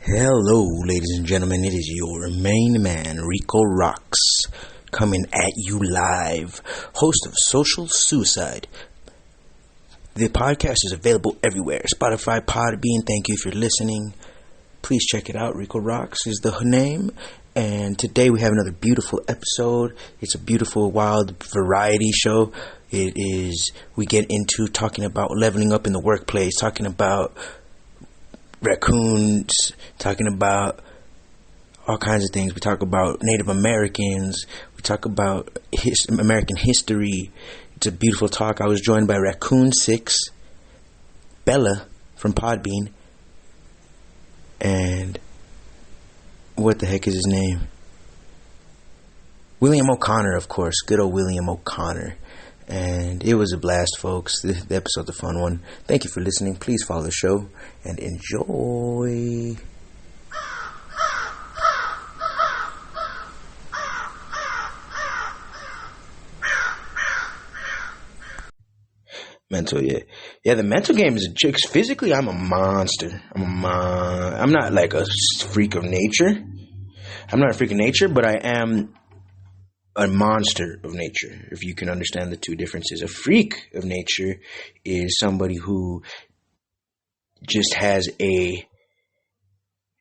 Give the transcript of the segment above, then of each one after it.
Hello, ladies and gentlemen. It is your main man, RICO ROXX, coming at you live, host of Social Suicide. The podcast is available everywhere. Spotify, Podbean. Thank you for listening. Please check it out. RICO ROXX is the name. And today we have another beautiful episode. It's a beautiful, wild variety show. We get into talking about leveling up in the workplace, talking about raccoons, talking about all kinds of things. We talk about Native Americans. We talk about American history. It's a beautiful talk. I was joined by Raccoon 6, Bella from Podbean, and what the heck is his name? William O'Connor, of course. Good old William O'Connor. And it was a blast, folks. The episode's a fun one. Thank you for listening. Please follow the show and enjoy. Mental, yeah. Yeah, the mental game is a joke. Physically, I'm a monster. I'm not like a freak of nature. I'm not a freak of nature, but I am a monster of nature, if you can understand the two differences. A freak of nature is somebody who just has a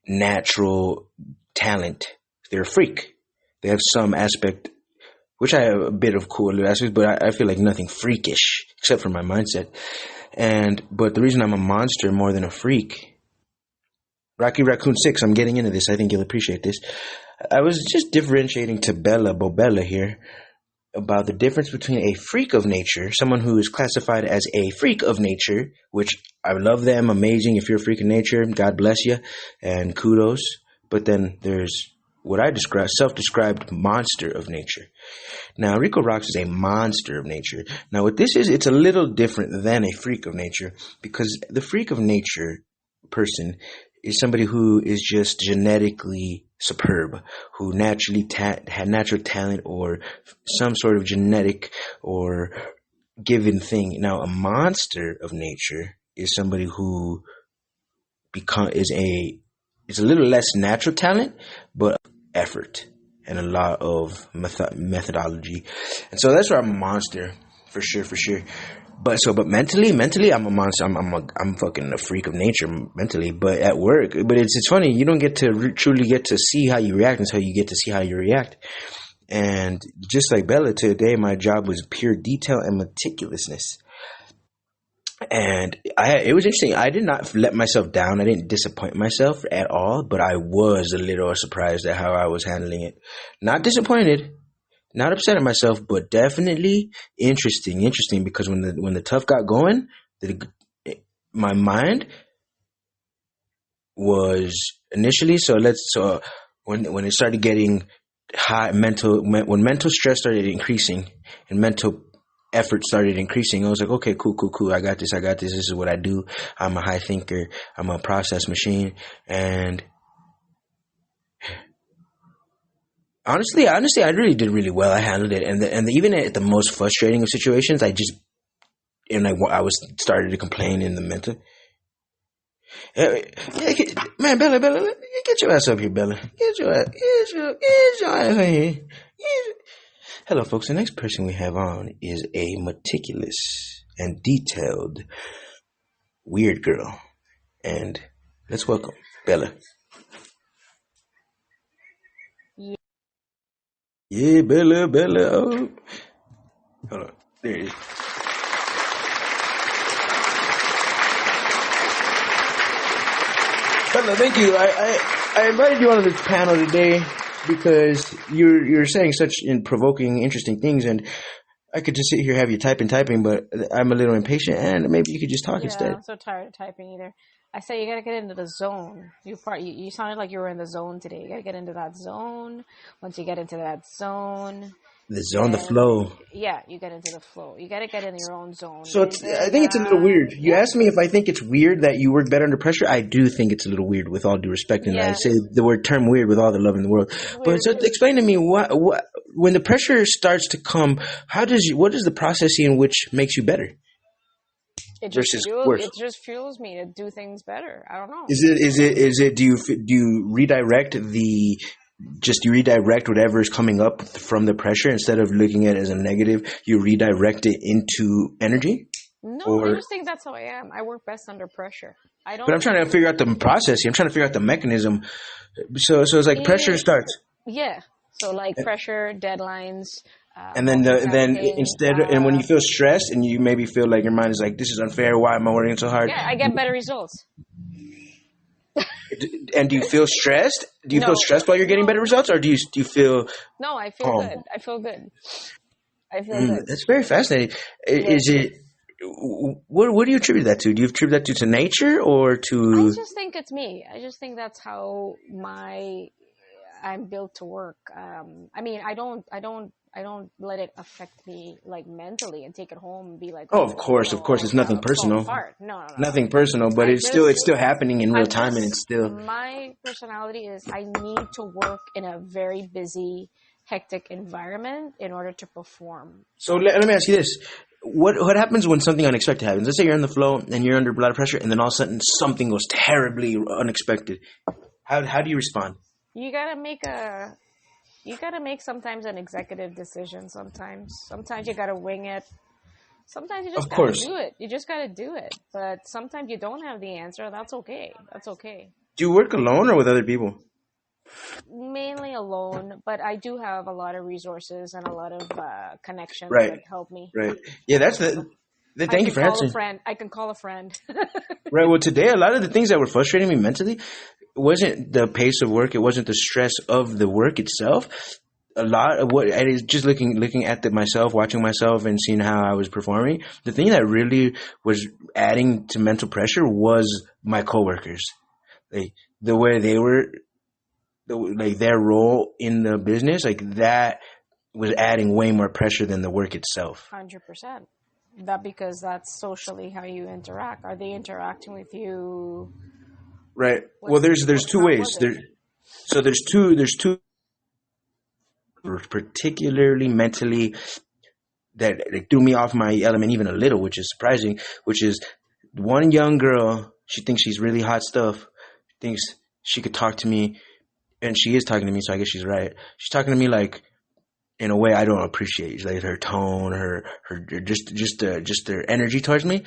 natural talent. They're a freak. They have some aspect, which I have a bit of cool aspects, but I feel like nothing freakish except for my mindset. But the reason I'm a monster more than a freak, Raccoon 6, I'm getting into this. I think you'll appreciate this. I was just differentiating to Bobella here about the difference between a freak of nature, someone who is classified as a freak of nature, which I love them, amazing. If you're a freak of nature, God bless you, and kudos. But then there's what I describe, self-described monster of nature. Now, RICO ROXX is a monster of nature. Now, what this is, it's a little different than a freak of nature, because the freak of nature person is somebody who is just genetically superb, who naturally had natural talent or some sort of genetic or given thing. Now, a monster of nature is somebody who is a little less natural talent, but effort and a lot of methodology. And so that's where I'm a monster, for sure. But mentally, I'm a monster. I'm fucking a freak of nature mentally. But at work, it's funny. You don't get to truly get to see how you react until you get to see how you react. And just like Bella, today my job was pure detail and meticulousness. And it was interesting. I did not let myself down. I didn't disappoint myself at all. But I was a little surprised at how I was handling it. Not disappointed. Not upset at myself, but definitely interesting because when the tough got going, my mind was initially when it started getting high when mental stress started increasing and mental effort started increasing, I was like, okay, cool, I got this, this is what I do. I'm a high thinker, I'm a process machine, and Honestly, I really did really well. I handled it, and even at the most frustrating of situations, I started to complain in the mental. Man, Bella, get your ass up here, Bella. Get your ass here. Hello, folks. The next person we have on is a meticulous and detailed weird girl, and let's welcome Bella. Yeah, Bella. Oh. Hold on. There it is. Bella, thank you. I invited you on this panel today because you're saying such provoking, interesting things, and I could just sit here have you typing, but I'm a little impatient, and maybe you could just talk instead. I'm so tired of typing either. I said you gotta get into the zone. You sounded like you were in the zone today. You gotta get into that zone. Once you get into that zone, the flow. Yeah, you get into the flow. You gotta get in your own zone. So I think it's a little weird. You asked me if I think it's weird that you work better under pressure. I do think it's a little weird, with all due respect, and I say the term weird with all the love in the world. But so explain to me what when the pressure starts to come, what is the process in which makes you better? versus worse? It just fuels me to do things better. I don't know. Is it? Do you redirect you redirect whatever is coming up from the pressure instead of looking at it as a negative? You redirect it into energy. No, I just think that's how I am. I work best under pressure. But I'm trying to figure out the process. I'm trying to figure out the mechanism. So it's like pressure starts. Yeah. So like pressure, deadlines. And then and when you feel stressed and you maybe feel like your mind is like, this is unfair. Why am I working so hard? Yeah, I get better results. And do you feel stressed? Do you feel stressed while you're getting better results, or do you feel? No, I feel good. I feel good. Good. That's very fascinating. Is it? What do you attribute that to? Do you attribute that to nature or to? I just think it's me. I just think that's how I'm built to work. I mean, I don't let it affect me like mentally and take it home and be like, oh, of course, it's nothing personal. No, nothing personal, but it's still happening in real time, and it's still. My personality is I need to work in a very busy, hectic environment in order to perform. So let me ask you this. What happens when something unexpected happens? Let's say you're in the flow and you're under a lot of pressure, and then all of a sudden something goes terribly unexpected. How do you respond? You gotta make sometimes an executive decision. Sometimes you gotta wing it. Sometimes you just gotta do it. You just gotta do it. But sometimes you don't have the answer. That's okay. Do you work alone or with other people? Mainly alone, but I do have a lot of resources and a lot of connections that help me. Right. Yeah, that's thank you for answering. I can call a friend. Right. Well, today, a lot of the things that were frustrating me mentally wasn't the pace of work. It wasn't the stress of the work itself. A lot of what I was just looking at myself, watching myself, and seeing how I was performing. The thing that really was adding to mental pressure was my coworkers, like the way they were. Like their role in the business, like that was adding way more pressure than the work itself. 100%. That because that's socially how you interact. Are they interacting with you? Right. Well, there's two ways. There's two particularly mentally that threw me off my element even a little, which is surprising. Which is one young girl. She thinks she's really hot stuff. Thinks she could talk to me. And she is talking to me, so I guess she's right. She's talking to me like in a way I don't appreciate. Like her tone, her just her energy towards me.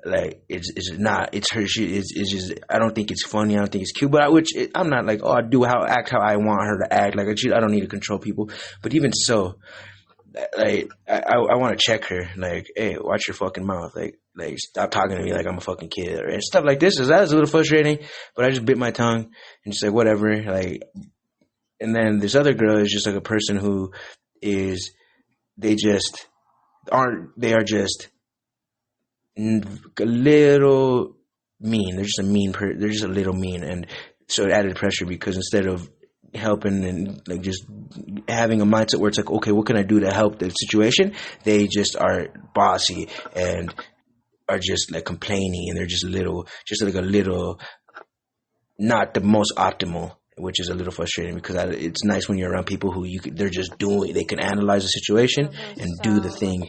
Like it's not. It's her. It's just. I don't think it's funny. I don't think it's cute. But I'm not like, oh, act how I want her to act. Like I don't need to control people. But even so, like I want to check her. Like, hey, watch your fucking mouth. Like stop talking to me like I'm a fucking kid and stuff like this. That was a little frustrating, but I just bit my tongue and just like whatever. Like, and then this other girl is just like a person who is they are just a little mean. They're just they're just a little mean, and so it added pressure because instead of helping and like just having a mindset where it's like, okay, what can I do to help the situation? They just are bossy and are just like complaining, and they're just a little not the most optimal, which is a little frustrating because it's nice when you're around people who they're just doing, they can analyze the situation and do the thing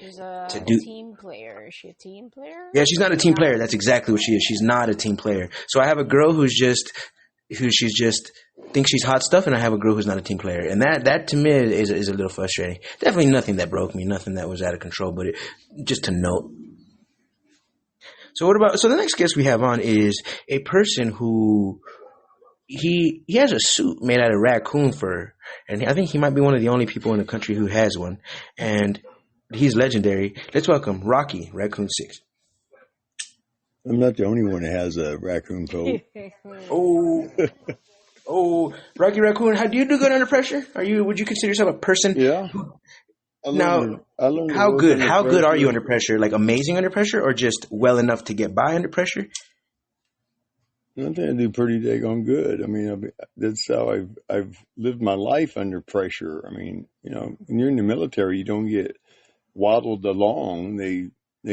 to do. Team player. Is she a team player? Yeah, she's not a team player. That's exactly what she is. She's not a team player. So I have a girl who she's just thinks she's hot stuff, and I have a girl who's not a team player, and that to me is a little frustrating. Definitely nothing that broke me, nothing that was out of control, but just to note. So the next guest we have on is a person who he has a suit made out of raccoon fur, and I think he might be one of the only people in the country who has one, and he's legendary. Let's welcome Rocky Raccoon 6. I'm not the only one that has a raccoon coat. Oh, Rocky Raccoon, how do you do good under pressure? Would you consider yourself a person? Yeah. How good are you under pressure? Like amazing under pressure, or just well enough to get by under pressure? I think I do pretty daggone good. I mean, that's how I've lived my life under pressure. I mean, when you're in the military, you don't get waddled along. They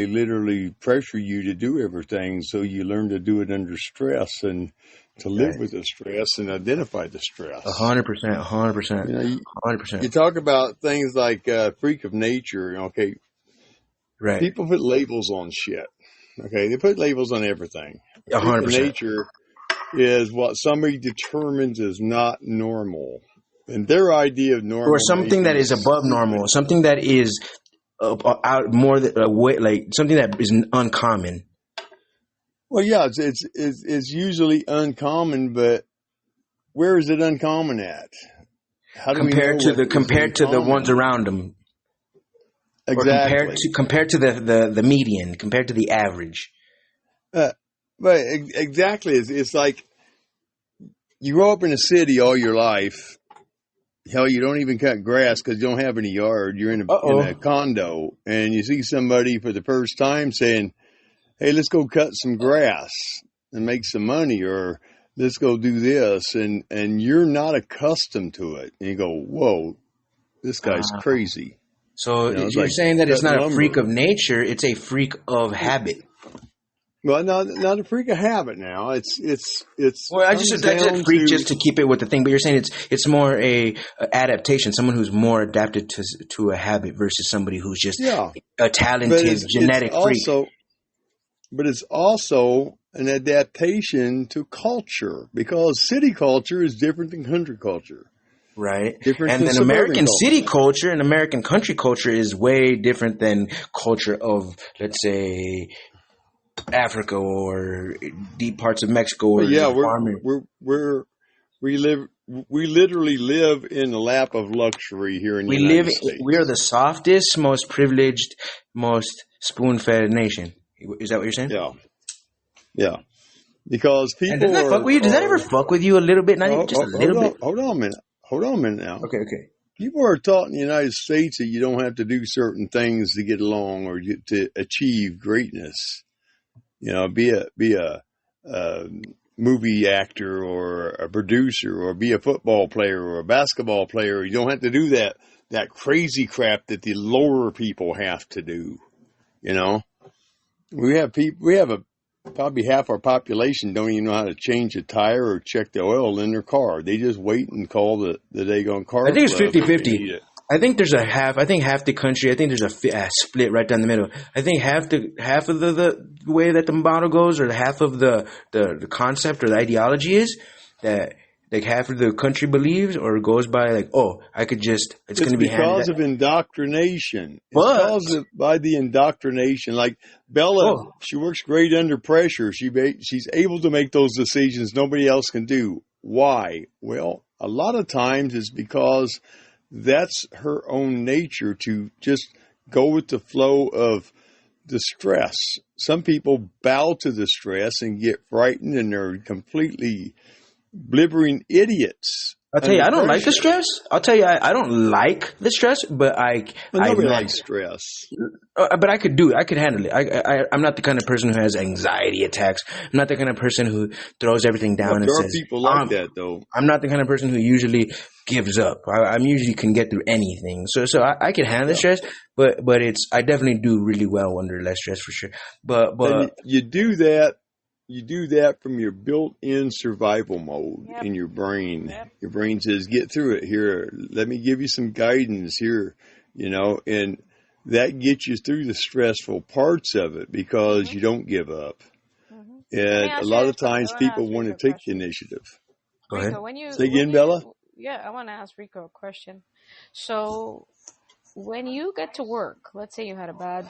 literally pressure you to do everything, so you learn to do it under stress and to live with the stress and identify the stress. 100%. 100%. You talk about things like freak of nature. Okay, right? People put labels on shit. Okay, they put labels on everything. Freak of 100%. nature is what somebody determines is not normal, and their idea of normal Or something that is above normal, something that is out more than like something that is uncommon. Well, yeah, it's usually uncommon, but where is it uncommon at? How do compared we know compared to the ones around them? Exactly. Or compared to the median, compared to the average. But exactly, it's like you grow up in a city all your life. Hell, you don't even cut grass because you don't have any yard. You're in a condo, and you see somebody for the first time saying, "Hey, let's go cut some grass and make some money," or "Let's go do this," and you're not accustomed to it, and you go, "Whoa, this guy's crazy." So you're like saying that it's not a freak of nature; it's a freak of habit. Well, not a freak of habit. Now it's. Well, I just said freak just to keep it with the thing, but you're saying it's more a adaptation. Someone who's more adapted to a habit versus somebody who's just a talented genetic freak. But it's also an adaptation to culture, because city culture is different than country culture. Right. Different and then American city culture and American country culture is way different than culture of, let's say, Africa or deep parts of Mexico. Or we literally live in the lap of luxury here in the United States. We are the softest, most privileged, most spoon-fed nation. Is that what you're saying? Yeah. Because people and does that fuck with you? Does that ever fuck with you a little bit? Not even just a little bit? Hold on a minute now. Okay. People are taught in the United States that you don't have to do certain things to get along or to achieve greatness. You know, be a movie actor or a producer or be a football player or a basketball player. You don't have to do that crazy crap that the lower people have to do. You know, probably half our population don't even know how to change a tire or check the oil in their car. They just wait and call the daggone car. I think it's 50-50. I think there's half the country. I think there's a split right down the middle. I think half of the way that the model goes, or half of the concept or the ideology is that like half of the country believes or goes by like, oh, it's going to be because of indoctrination. It's by the indoctrination. Like Bella, she works great under pressure. She's able to make those decisions nobody else can do. Why? Well, a lot of times it's because that's her own nature to just go with the flow of the stress. Some people bow to the stress and get frightened, and they're completely blibbering idiots. I'll tell you, I don't like the stress. I'll tell you, I don't like the stress, but nobody likes stress. But I could do it. I could handle it. I'm not the kind of person who has anxiety attacks. I'm not the kind of person who throws everything down and says. There are people like that, though. I'm not the kind of person who usually gives up. I usually can get through anything. So I can handle the stress, but I definitely do really well under less stress for sure. But you do that. You do that from your built-in survival mode in your brain. Yep. Your brain says, get through it here. Let me give you some guidance here, and that gets you through the stressful parts of it because you don't give up. Mm-hmm. And a lot of times people want to take the initiative. Go ahead. Rico, say again, Bella? Yeah, I want to ask Rico a question. So when you get to work, let's say you had a bad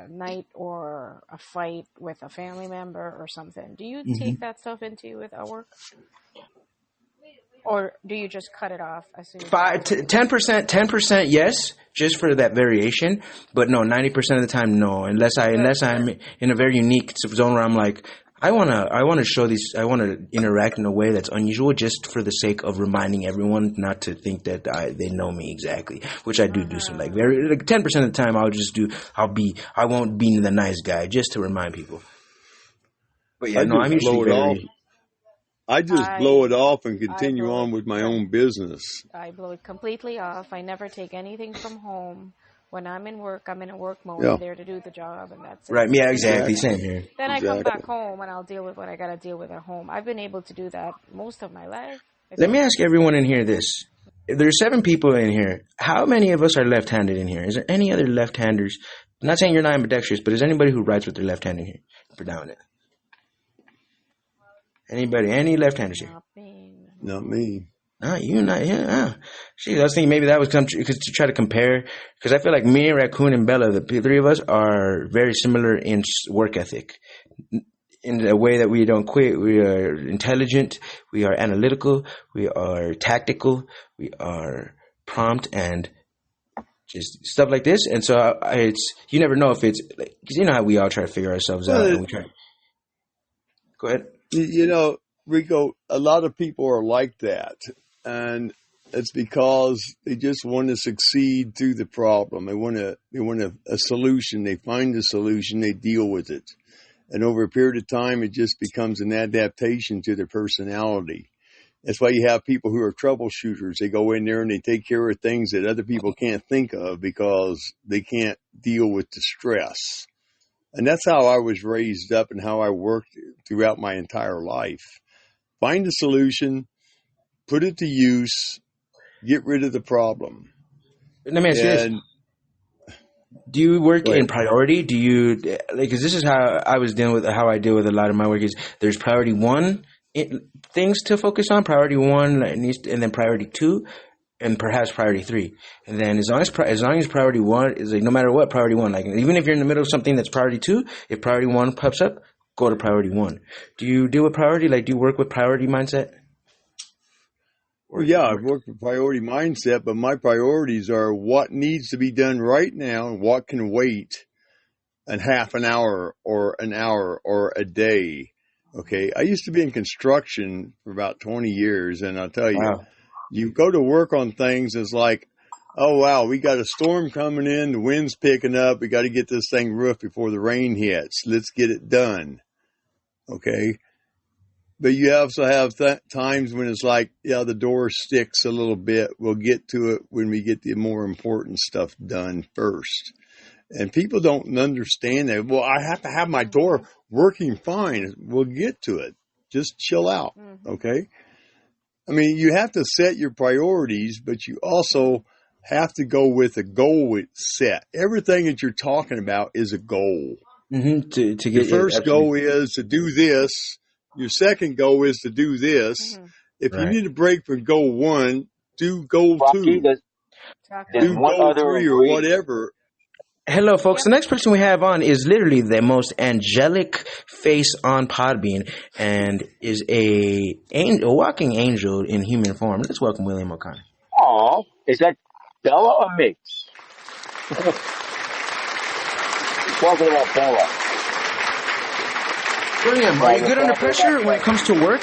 night or a fight with a family member or something, do you take that stuff into with at work? Or do you just cut it off as soon as 10%, yes, just for that variation. But no, 90% of the time, no. Unless I'm in a very unique zone where I'm like, I want to show these. I want to interact in a way that's unusual, just for the sake of reminding everyone not to think that they know me exactly. Which I do some 10% of the time. I won't be the nice guy just to remind people. But yeah, I'm usually I just blow it off and continue on with my own business. I blow it completely off. I never take anything from home. When I'm in work, I'm in a work mode. I'm there to do the job, and that's it. Right, yeah, exactly. Same here. Then I come back home, and I'll deal with what I got to deal with at home. I've been able to do that most of my life. Let me ask everyone in here this. there's 7 people in here. How many of us are left-handed in here? Is there any other left-handers? I'm not saying you're not ambidextrous, but is anybody who writes with their left hand in here? Predominant. Anybody? Any left-handers here? Not me. Not me. Not you, not him. I was thinking maybe that was because to try to compare. Because I feel like me, Raccoon, and Bella, the 3 of us, are very similar in work ethic. In a way that we don't quit. We are intelligent. We are analytical. We are tactical. We are prompt and just stuff like this. And so it's you never know if it's like, because you know how we all try to figure ourselves out. And we try. Go ahead. You know, Rico, a lot of people are like that. And it's because they just want to succeed through the problem. They want a solution. They find a solution. They deal with it. And over a period of time, it just becomes an adaptation to their personality. That's why you have people who are troubleshooters. They go in there and they take care of things that other people can't think of because they can't deal with the stress. And that's how I was raised up and how I worked throughout my entire life. Find a solution, put it to use, get rid of the problem. Let me ask you this. Do you work in priority? Do you, because this is how I was dealing with, how I deal with a lot of my work is there's priority 1 things to focus on, priority 1, and then priority 2, and perhaps priority 3. And then as long as priority 1 is like, no matter what, priority 1, like even if you're in the middle of something that's priority 2, if priority 1 pops up, go to priority 1. Do you deal with priority? Like, do you work with priority mindset? Well, yeah, I've worked with priority mindset, but my priorities are what needs to be done right now and what can wait a half an hour or an hour or a day. Okay. I used to be in construction for about 20 years. And I'll tell you, Wow. You go to work on things. It's like, oh, wow, we got a storm coming in. The wind's picking up. We got to get this thing roofed before the rain hits. Let's get it done. Okay. But you also have times when it's like, yeah, the door sticks a little bit. We'll get to it when we get the more important stuff done first. And people don't understand that. Well, I have to have my door working fine. We'll get to it. Just chill out. Okay. I mean, you have to set your priorities, but you also have to go with a goal set. Everything that you're talking about is a goal. Mm-hmm. To get your first goal is to do this. Your second goal is to do this. If you need a break from goal 1, do goal 2. Do goal 3 or whatever. Hello, folks. The next person we have on is literally the most angelic face on Podbean and is a walking angel in human form. Let's welcome William O'Connor. Aw, is that Bella or Mix? Talking about Bella. William, are you good under pressure when it comes to work?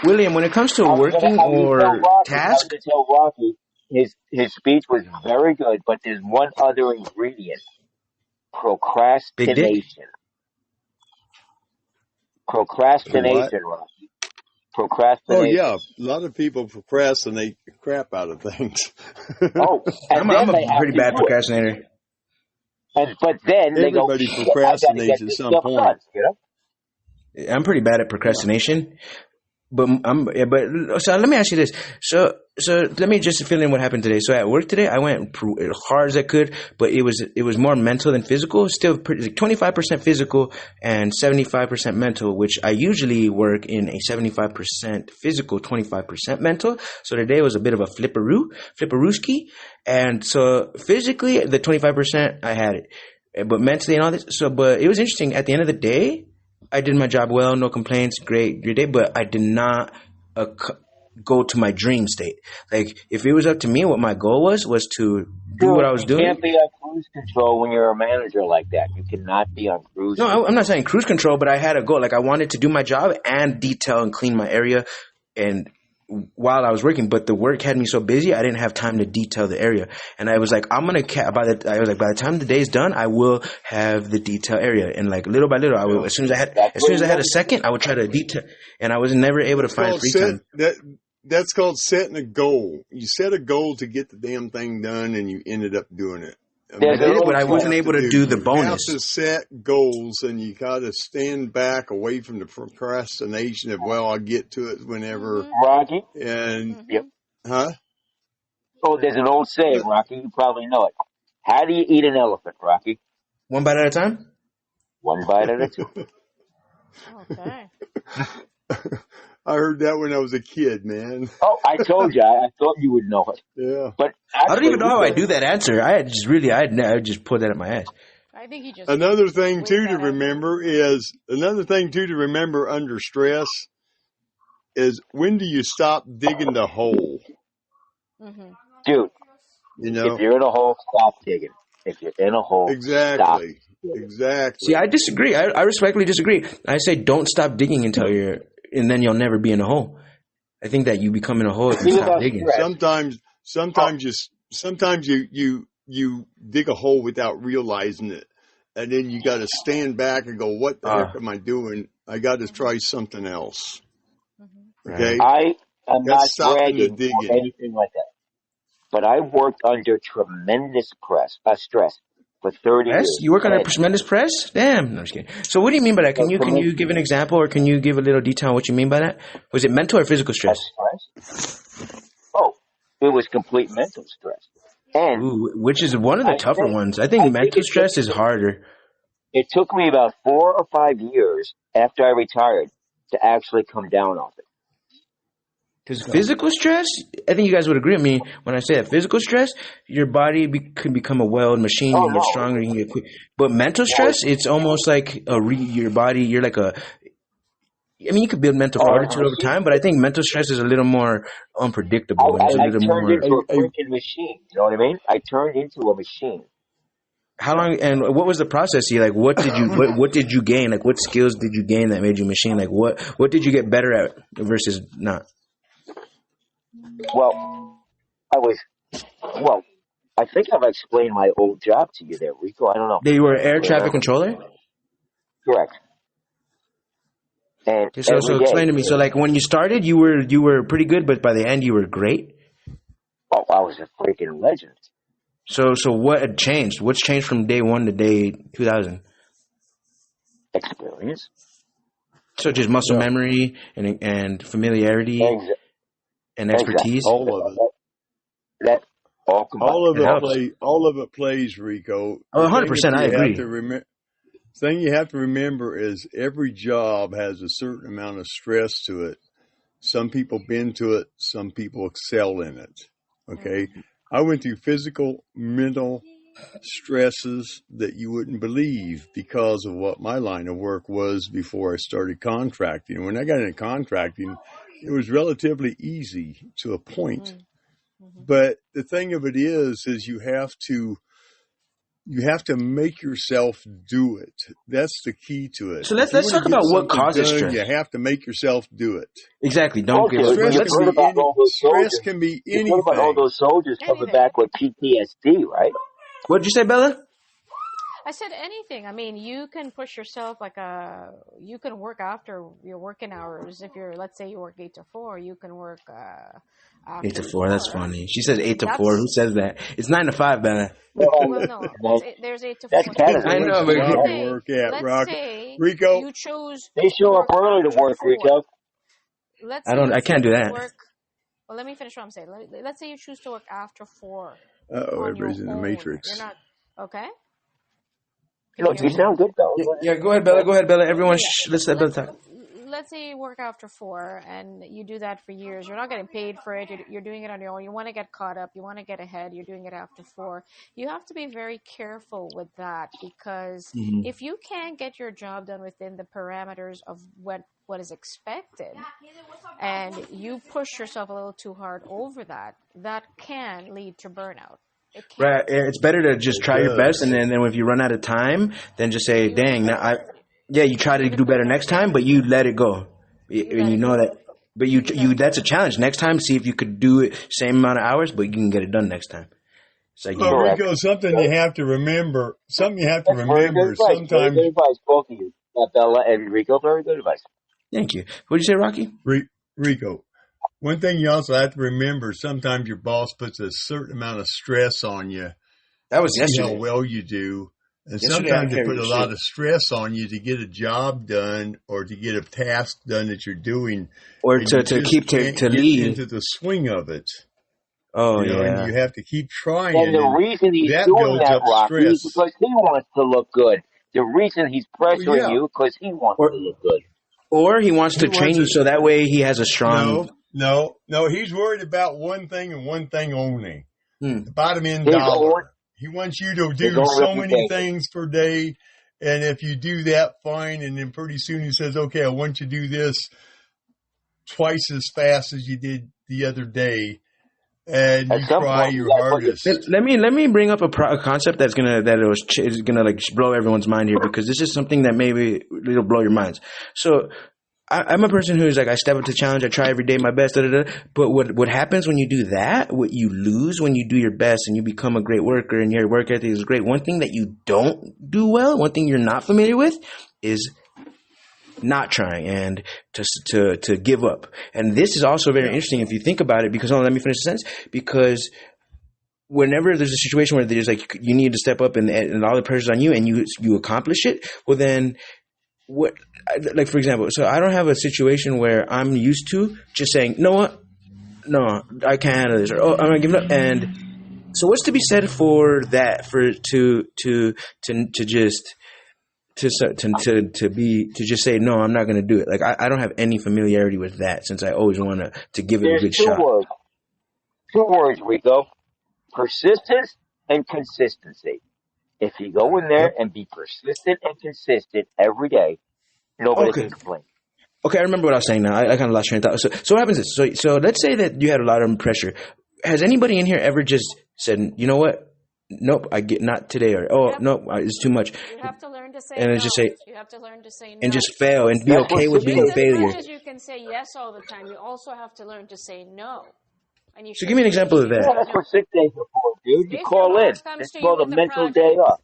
William, when it comes to working or task? I tell Rocky, his speech was very good, but there's one other ingredient. Procrastination. Procrastination, Rocky. Procrastination. Oh, yeah. A lot of people procrastinate the crap out of things. I'm a pretty bad procrastinator. But then everybody procrastinates at some point. Done, you know? I'm pretty bad at procrastination, but so let me ask you this. So let me just fill in what happened today. So at work today, I went as hard as I could, but it was more mental than physical. Still pretty, like 25% physical and 75% mental, which I usually work in a 75% physical, 25% mental. So today was a bit of a flipperooski. And so physically, the 25%, I had it, but mentally and all this. So, but it was interesting. At the end of the day, I did my job well, no complaints, great day, but I did not go to my dream state. Like, if it was up to me, what my goal was to do what I was doing. You can't be on cruise control when you're a manager like that. You cannot be on cruise control. No, I'm not saying cruise control, but I had a goal. Like, I wanted to do my job and detail and clean my area and while I was working, but the work had me so busy I didn't have time to detail the area. And I was like, by the time the day's done, I will have the detail area. And like little by little, I would, as soon as I had a second, I would try to detail. And I was never able to find free time. That's called setting a goal. You set a goal to get the damn thing done, and you ended up doing it. I did it, but I wasn't able to do the bonus. You have to set goals, and you got to stand back away from the procrastination of, well, I'll get to it whenever. Rocky? And, Yep. Huh? Oh, there's an old saying, Rocky. You probably know it. How do you eat an elephant, Rocky? One bite at a time? One bite at a time. Okay. I heard that when I was a kid, man. Oh, I told you. I thought you would know it. Yeah. But I don't actually, even know how I do that answer. I just pulled that at my ass. I think he just. Another thing whipped too that to out. remember under stress is when do you stop digging the hole? Mm-hmm. dude, You know? if you're in a hole, stop digging. If you're in a hole, stop Exactly. digging. Exactly. See, I disagree. I respectfully disagree. I say don't stop digging and then you'll never be in a hole. I think that you become in a hole if you Think stop about digging. stress. Sometimes you dig a hole without realizing it, and then you got to stand back and go, "What the heck am I doing? I got to try something else." Okay, I am not that's stopping the bragging or digging. anything like that, but I worked under tremendous stress for 30 Press? years. You work on a And tremendous press? Damn. No, I'm just kidding. So what do you mean by that? Can you give an example or can you give a little detail on what you mean by that? Was it mental or physical stress? stress? Oh, it was complete mental stress. And Ooh, which is one of the I tougher think, ones. I think mental stress is harder. it took me about 4 or 5 years after I retired to actually come down off it. Because physical stress, I think you guys would agree with me when I say that physical stress, your body can become a well machine. Oh, You get no. stronger. You can get quick. But mental stress, it's almost like your body. You're like you could build mental fortitude over time, but I think mental stress is a little more unpredictable. And it's a I little turned more. into a freaking machine. You know what I mean? I turned into a machine. How long and what was the process? Like, what did you gain? Like, what skills did you gain that made you a machine? Like, what did you get better at versus not? Well, I think I've explained my old job to you there, Rico. I don't know. They were air traffic controller. Correct. And So every explain day, to me. So like when you started, you were pretty good, but by the end, you were great. oh, I was a freaking legend. So what had changed? What's changed from day one to day 2000? Experience. So just muscle memory and familiarity and expertise. Exactly. All of it. That all combined. All of it plays, Rico. Oh, 100%. I agree. Thing you have to remember is every job has a certain amount of stress to it. Some people bend to it. Some people excel in it. Okay. I went through physical, mental stresses that you wouldn't believe because of what my line of work was before I started contracting. When I got into contracting, it was relatively easy to a point. But the thing of it is you have to make yourself do it. That's the key to it. So let's talk about what causes stress. You have to make yourself do it. Exactly. Don't give up. Stress can be anything. You heard about all those soldiers coming back with PTSD, right? What did you say, Bella? I said anything. I mean, you can push yourself you can work after your working hours. If let's say you work 8 to 4, you can work after 8 to 4. That's funny. She says 8 to 4. Who says that? It's 9 to 5, Bella. Well, no. There's 8 to 4. I know, but let's say Rico. You chose. They show up early to work, Rico. I can't do that. Well, let me finish what I'm saying. Let's say you choose to work after 4. Everybody's in the Matrix. You're not okay. You sound good, though. Yeah, go ahead, Bella. Everyone, let's let Bella talk. Let's say you work after 4 and you do that for years. You're not getting paid for it. You're doing it on your own. You want to get caught up. You want to get ahead. You're doing it after 4. You have to be very careful with that because if you can't get your job done within the parameters of what is expected and you push yourself a little too hard over that can lead to burnout. Right. It's better to just try your best, and then if you run out of time, then just say, "Dang, you try to do better next time, but you let it go." And you know that, but you that's a challenge. Next time, see if you could do it same amount of hours, but you can get it done next time. It's like, Rico, something you have to remember. Sometimes. Very good advice, both of you, Bella and Rico. Very good advice. Thank you. What did you say, Rocky? Rico. One thing you also have to remember, sometimes your boss puts a certain amount of stress on you. That was yesterday. How well you do. And sometimes they put a lot of stress on you to get a job done or to get a task done that you're doing. Or to lead. Into the swing of it. Oh, and yeah. you have to keep trying, And the and reason he's that doing builds that, up Rocky, is stress. because he wants to look good. The reason he's Well, pressuring yeah, you because he wants Or to look good. or he wants he to train wants you it. so that way he has a strong. No. He's worried about one thing and one thing only: Hmm. the bottom end His own, dollar. He wants you to his do own so many reputation. things per day, and if you do that, fine. And then pretty soon he says, "Okay, I want you to do this twice as fast as you did the other day," and At you some try point, you your got to put your hardest. Let me bring up a concept is gonna like blow everyone's mind here, because this is something that maybe it'll blow your minds. So I'm a person who's like, I step up to challenge, I try every day my best, but what happens when you do that, what you lose when you do your best and you become a great worker and your work ethic is great, one thing that you don't do well, one thing you're not familiar with, is not trying and to give up. And this is also very interesting if you think about it, because let me finish the sentence, because whenever there's a situation where there's like you need to step up and all the pressure's on you and you accomplish it, well then what, like for example, so I don't have a situation where I'm used to just saying, no, what, no, I can't handle this, or oh, I'm gonna give it up. And so what's to be said for that, for to just to just say no, I'm not going to do it. Like I don't have any familiarity with that, since I always want to give it a There's good two shot. words. Two words, Rico. Persistence and consistency. If you go in there Yep. and be persistent and consistent every day, nobody Okay. can complain. Okay, I remember what I was saying now. I kind of lost train of thought. So what happens is, so let's say that you had a lot of pressure. Has anybody in here ever just said, you know what? Nope, I get not today, or oh Yep. nope, it's too much, You have to learn to say and no. then just say You have to learn to say and no. just fail and be That's okay what with being a Just as failure. much as you can say yes all the time, you also have to learn to say no. And you So give me an example of Yeah, that. that's what sick days are for, dude. You If your call in. boss comes It's to you called a with a mental day project, off.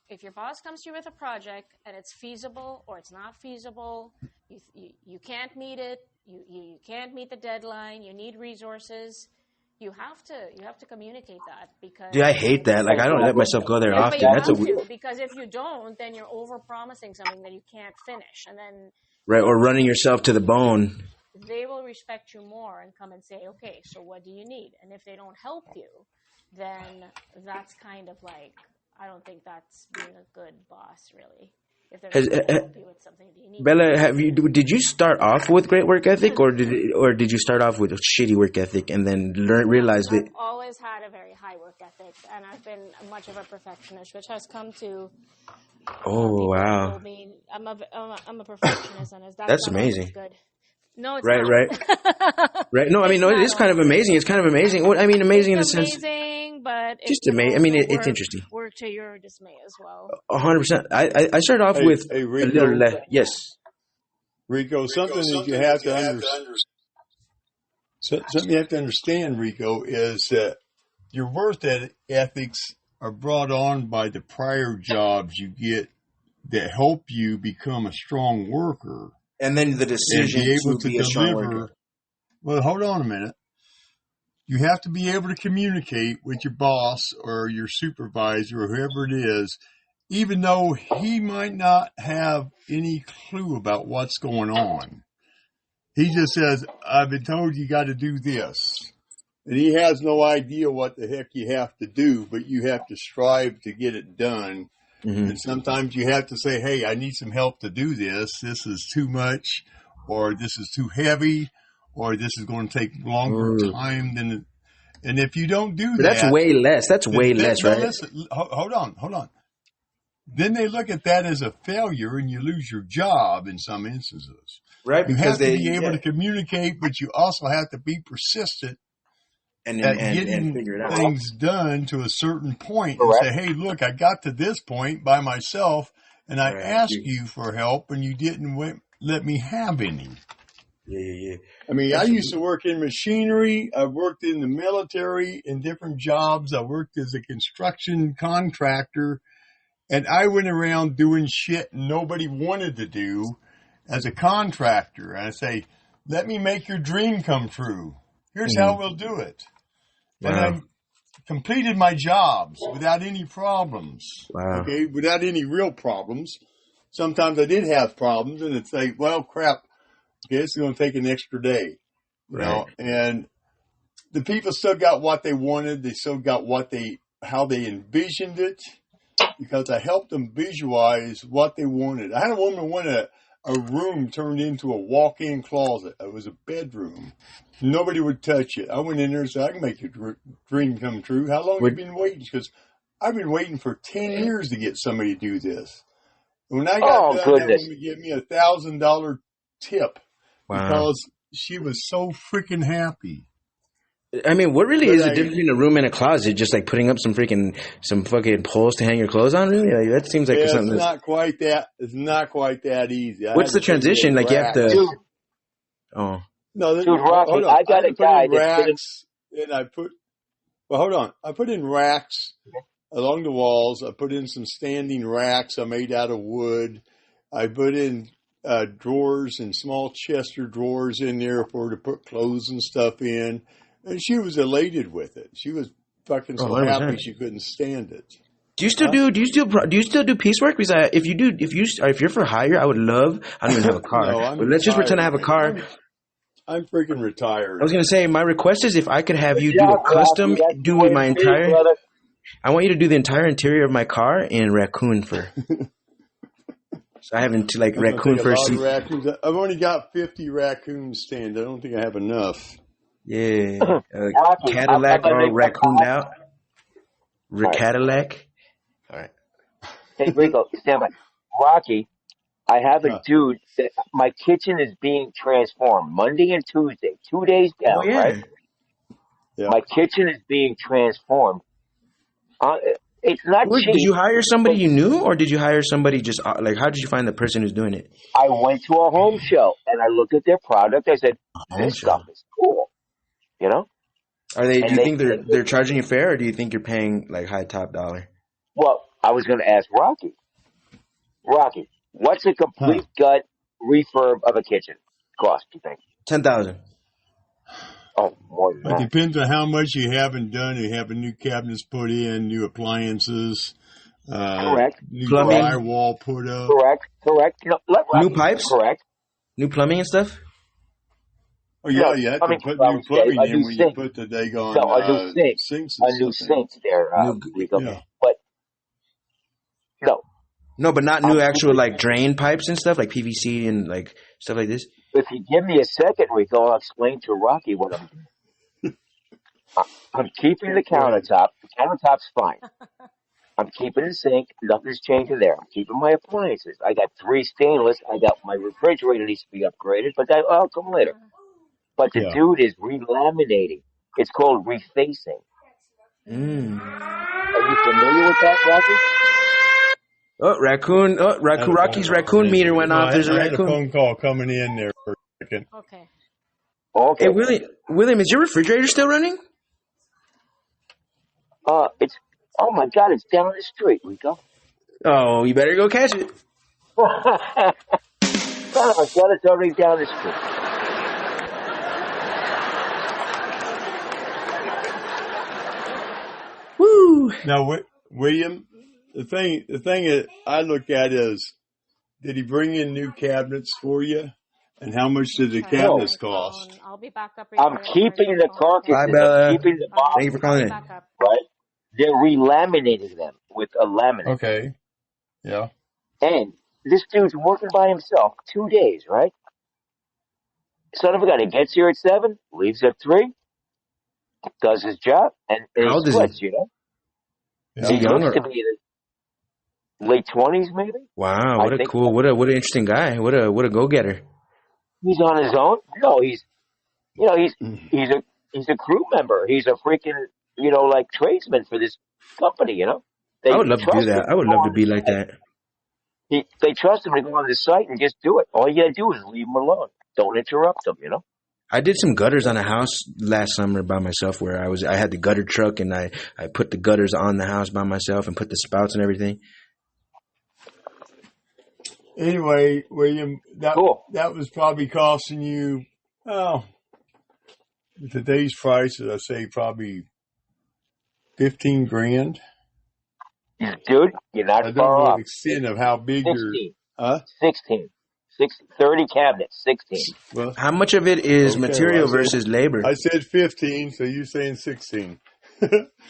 if your boss comes to you with a project and it's feasible or it's not feasible, you can't meet it, you can't meet the deadline, you need resources, you have to communicate that, because Dude, I hate that. Like I don't let myself go there but often. you That's a have to, because if you don't, then you're over promising something that you can't finish, and then right, or running yourself to the bone. they will respect you more and come and say, okay, so what do you need? And if they don't help you, then that's kind of like, I don't think that's being a good boss, really. If they're not going to help you with something that you need. Bella, did you start off with great work ethic, or did you start off with a shitty work ethic and then realize that? I've always had a very high work ethic, and I've been much of a perfectionist, which has come to. Oh wow! Told me I'm a perfectionist, and That's amazing. good. No, it's right, not. right. No, I mean, no, it is kind of amazing. It's kind of amazing. What I mean, amazing in the sense, amazing, but just amazing. I mean, it's interesting. Work to your dismay as well. 100%. I started off with Rico, a little yes. Rico, something that you have to something you have to understand, Rico, is that your work ethics are brought on by the prior jobs you get that help you become a strong worker. And then the decision and be able to be a strong worker. Well, hold on a minute. You have to be able to communicate with your boss or your supervisor or whoever it is, even though he might not have any clue about what's going on. He just says, I've been told you got to do this. And he has no idea what the heck you have to do, but you have to strive to get it done. Mm-hmm. And sometimes you have to say, hey, I need some help to do this. This is too much, or this is too heavy, or this is going to take longer time than. And if you don't do that. That's way less. That's way less, right? Listen, hold on. Then they look at that as a failure and you lose your job in some instances. Right. You have to be able to communicate, but you also have to be persistent. And getting things done to a certain point and say, hey, look, I got to this point by myself and I asked you for help and you didn't let me have any. Yeah. I mean, I used to work in machinery. I worked in the military in different jobs. I worked as a construction contractor, and I went around doing shit nobody wanted to do as a contractor. And I say, let me make your dream come true. Here's how we'll do it. Wow. And I completed my jobs without any problems. Wow. Okay, without any real problems. Sometimes I did have problems, and it's like, well, crap. Okay, it's going to take an extra day, you know. And the people still got what they wanted. They still got how they envisioned it, because I helped them visualize what they wanted. I had a woman want a room turned into a walk-in closet. It was a bedroom. Nobody would touch it. I went in there and said, I can make your dream come true. How long have you been waiting? Because I've been waiting for 10 years to get somebody to do this. When I got done, that woman gave me $1,000 tip because she was so freaking happy. I mean, what really is the difference between a room and a closet? Just like putting up some fucking poles to hang your clothes on? Really? Like, that seems like something. It's not quite that. It's not quite that easy. What's the transition? Like you have to. No, dude, Rocky, I got a guy racks, and I put. Well, hold on. I put in racks along the walls. I put in some standing racks I made out of wood. I put in drawers and small Chester drawers in there for her to put clothes and stuff in. And she was elated with it. She was fucking so happy she couldn't stand it. Do you still do piecework? Because if you're for hire, I would love. I don't even have a car, but let's just pretend I have a car. I'm freaking retired. I was gonna say my request is if I could have you do a custom, do my entire. I want you to do the entire interior of my car in Raccoon fur. So I haven't Raccoon fur. I've only got 50 raccoons stand. I don't think I have enough. Yeah, Cadillac all raccooned out. Cadillac. All right. Hey, Rico, stand by. Rocky, I have a dude that my kitchen is being transformed Monday and Tuesday, 2 days down, right? Yeah. My kitchen is being transformed. It's not cheap. Did you hire somebody you knew, or did you hire somebody just how did you find the person who's doing it? I went to a home show and I looked at their product. I said, "This stuff is cool." You know? Are they? Do you think they're charging you fair, or do you think you're paying like high top dollar? Well, I was going to ask Rocky. Rocky, what's a complete gut refurb of a kitchen cost? You think $10,000? Oh, more than that. It depends on how much you haven't done. You have new cabinets put in, new appliances, correct, new plumbing, drywall put up. Correct. You know, new pipes, correct, new plumbing and stuff. Oh yeah, you have to put new plumbing in when you put the daggone a new sink, sinks. A new sink there, Rico. Yeah. But no, but not new actual like drain pipes and stuff like PVC and like stuff like this. If you give me a second, Rico, I'll explain to Rocky what I'm doing. I'm keeping the countertop. The countertop's fine. I'm keeping the sink. Nothing's changing there. I'm keeping my appliances. I got 3 stainless. I got my refrigerator needs to be upgraded, but I'll come later. But the dude is relaminating. It's called refacing. Are you familiar with that, Rocky? Oh, Raccoon. Oh, Rocky's Raccoon meter went off. There's a Raccoon. I had a phone call coming in there for a second. Okay. Hey, William, is your refrigerator still running? It's, oh my God, it's down the street, Rico. Oh, you better go catch it. Oh my God, it's already down the street. Woo! Now, William, the thing that I look at is, did he bring in new cabinets for you? And how much did the cabinets cost? I'll be back up. I'm keeping the carcasses. I'm keeping the boxes. Thank you for calling in. Right? They're relaminating them with a laminate. Okay. Yeah. And this dude's working by himself 2 days, right? Son of a gun, he gets here at 7, leaves at 3, does his job, and he splits, you know? Is he young looks to be in his late 20s, maybe? Wow, what an interesting guy. What a go-getter. He's on his own? No, he's a crew member. He's a freaking, tradesman for this company, you know? I would love to do that. I would love to be like that. They trust him to go on the site and just do it. All you gotta do is leave him alone. Don't interrupt him, you know? I did some gutters on a house last summer by myself where I had the gutter truck and I put the gutters on the house by myself and put the spouts and everything. Anyway, William, that was probably costing you, with today's prices, I say probably $15,000. Dude, you're not far off. I don't know the extent of how big 16. your, 16. 30 cabinets, 16. Well, How much of it is okay. material Well, versus labor? I said 15, so you're saying 16.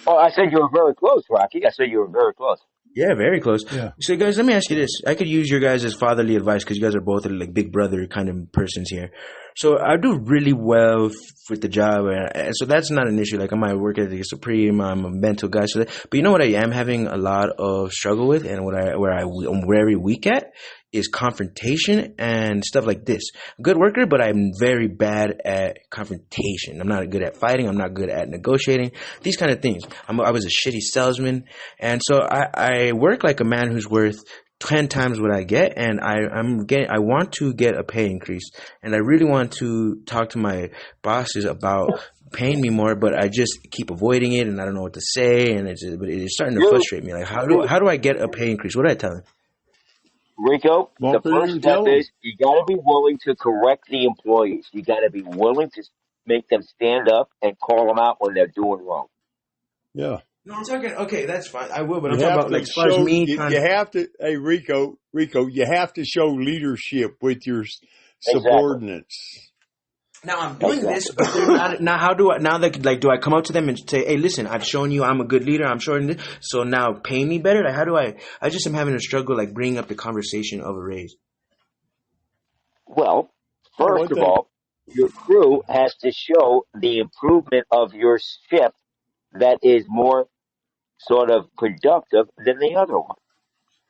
Oh, I said you were very close, Rocky. I said you were very close. Yeah, very close. Yeah. So, guys, let me ask you this. I could use your guys' fatherly advice because you guys are both like big brother kind of persons here. So I do really well with the job, and so that's not an issue. Like, my work ethic is supreme. I'm a mental guy. So but you know what I am having a lot of struggle with, and I'm very weak at is confrontation and stuff like this. I'm a good worker, but I'm very bad at confrontation. I'm not good at fighting. I'm not good at negotiating. These kind of things. I was a shitty salesman, and so I work like a man who's worth 10 times what I get, and I want to get a pay increase, and I really want to talk to my bosses about paying me more, but I just keep avoiding it, and I don't know what to say, and it's starting to frustrate me. Like, how do I get a pay increase? What do I tell them? Rico, Well, the first step is you got to be willing to correct the employees. You got to be willing to make them stand up and call them out when they're doing wrong. Yeah. No, I'm talking. Okay, that's fine. I will, but I'm You talking have about to like as far as show, me. you have to, hey, Rico, you have to show leadership with your subordinates. Now I'm doing this, but they're not, now how do I now that like do I come up to them and say, hey, listen, I've shown you I'm a good leader, I'm showing this, so now pay me better? Like, how do I just am having a struggle like bringing up the conversation of a raise. Well, first of all, your crew has to show the improvement of your shift that is more sort of productive than the other one.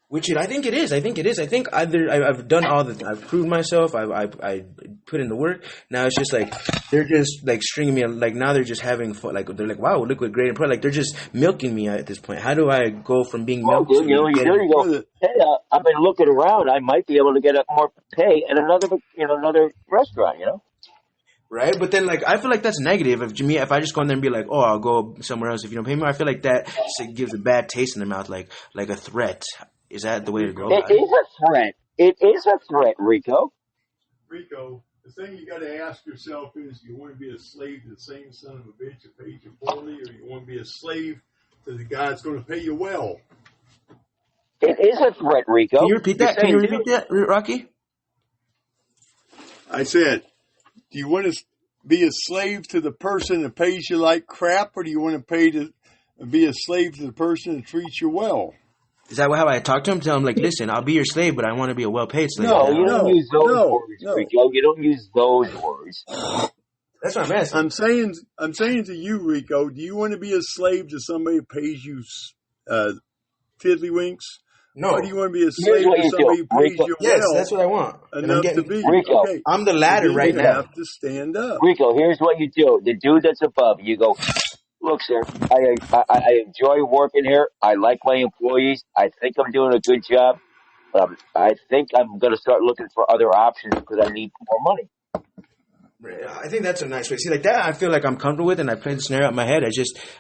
Which I think it is. I think either I've done all the, I've proved myself. I put in the work. Now it's just like they're just like stringing me. Like now they're just having fun. Like they're like, wow, look what great and like they're just milking me at this point. How do I go from being milked to you go. Hey, I've been looking around. I might be able to get more pay at another restaurant. Right, but then like I feel like that's negative. If I just go in there and be like, oh, I'll go somewhere else if you don't pay me, I feel like that gives a bad taste in their mouth, like a threat. Is that the way to go? It is a threat. It is a threat, Rico. Rico, the thing you got to ask yourself is, you want to be a slave to the same son of a bitch that pays you poorly, or you want to be a slave to the guy that's going to pay you well? It is a threat, Rico. Can you repeat that? Can you repeat that, Rocky? I said, do you want to be a slave to the person that pays you like crap, or do you want to be a slave to the person that treats you well? Is that how I talk to him? Tell him, like, listen, I'll be your slave, but I want to be a well-paid slave. No, you don't use those words, Rico. You don't use those words. That's what I'm asking. I'm saying to you, Rico, do you want to be a slave to somebody who pays you tiddlywinks? No. Or do you want to be a slave to somebody who pays you well? Yes, that's what I want. Enough to be. Rico, okay. I'm the latter right now. You have to stand up. Rico, here's what you do. The dude that's above you go, look, sir, I enjoy working here. I like my employees. I think I'm doing a good job. I think I'm going to start looking for other options because I need more money. I think that's a nice way. See, like that, I feel like I'm comfortable with, and I play the snare out in my head.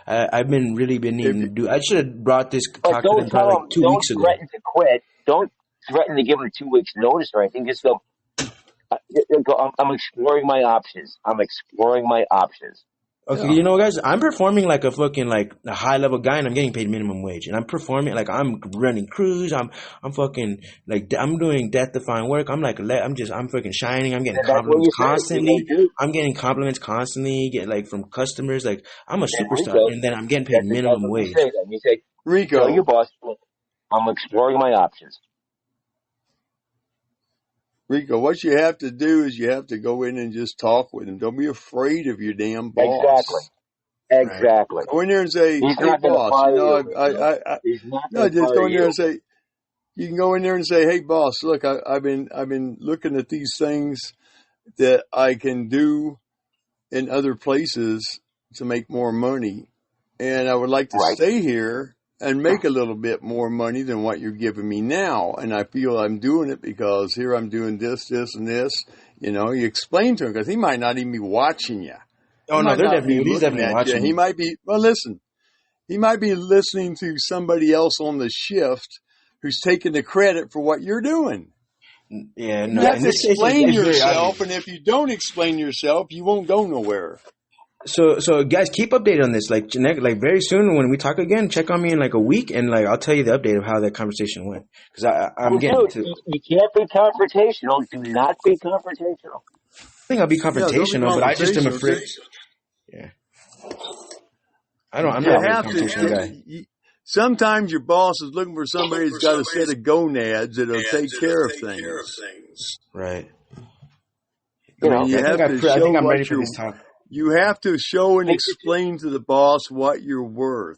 I've been needing to do. I should have brought this talk to them probably like 2 weeks ago. Don't threaten to quit. Don't threaten to give them 2 weeks notice or anything. Just go. I'm exploring my options. Okay, you know, guys, I'm performing like a fucking like a high level guy, and I'm getting paid minimum wage, and I'm performing like I'm running crews. I'm fucking like I'm doing death defying work. I'm fucking shining. I'm getting compliments constantly. I'm getting compliments constantly. Get like from customers. Like I'm a superstar, Rico, and then I'm getting paid minimum wage. You say, Rico, tell your boss, I'm exploring my options. Rico, what you have to do is you have to go in and just talk with him. Don't be afraid of your damn boss. Exactly. Go in there and say, He's hey, not boss, just go in there you. and say, you can go in there and say, hey, boss, look, I've been looking at these things that I can do in other places to make more money. And I would like to stay here and make a little bit more money than what you're giving me now. And I feel I'm doing it because here I'm doing this, and this. You know, you explain to him because he might not even be watching you. Oh, no, he's definitely watching you. He might be, well, listen, he might be listening to somebody else on the shift who's taking the credit for what you're doing. Yeah, no. You have to explain yourself, and if you don't explain yourself, you won't go nowhere. So guys, keep updated on this. Like very soon when we talk again, check on me in like a week, and like I'll tell you the update of how that conversation went. Because I'm Well, getting dude, to. you can't be confrontational. Do not be confrontational. I think I'll be Yeah, don't be confrontational, but I just am confrontational. afraid. Yeah, I'm You not a very have confrontational guy. sometimes your boss is looking for somebody that's got a set of gonads that'll take care of things. Right. I mean, you have to I show think I'm ready what for this talk. you have to show and explain to the boss what you're worth.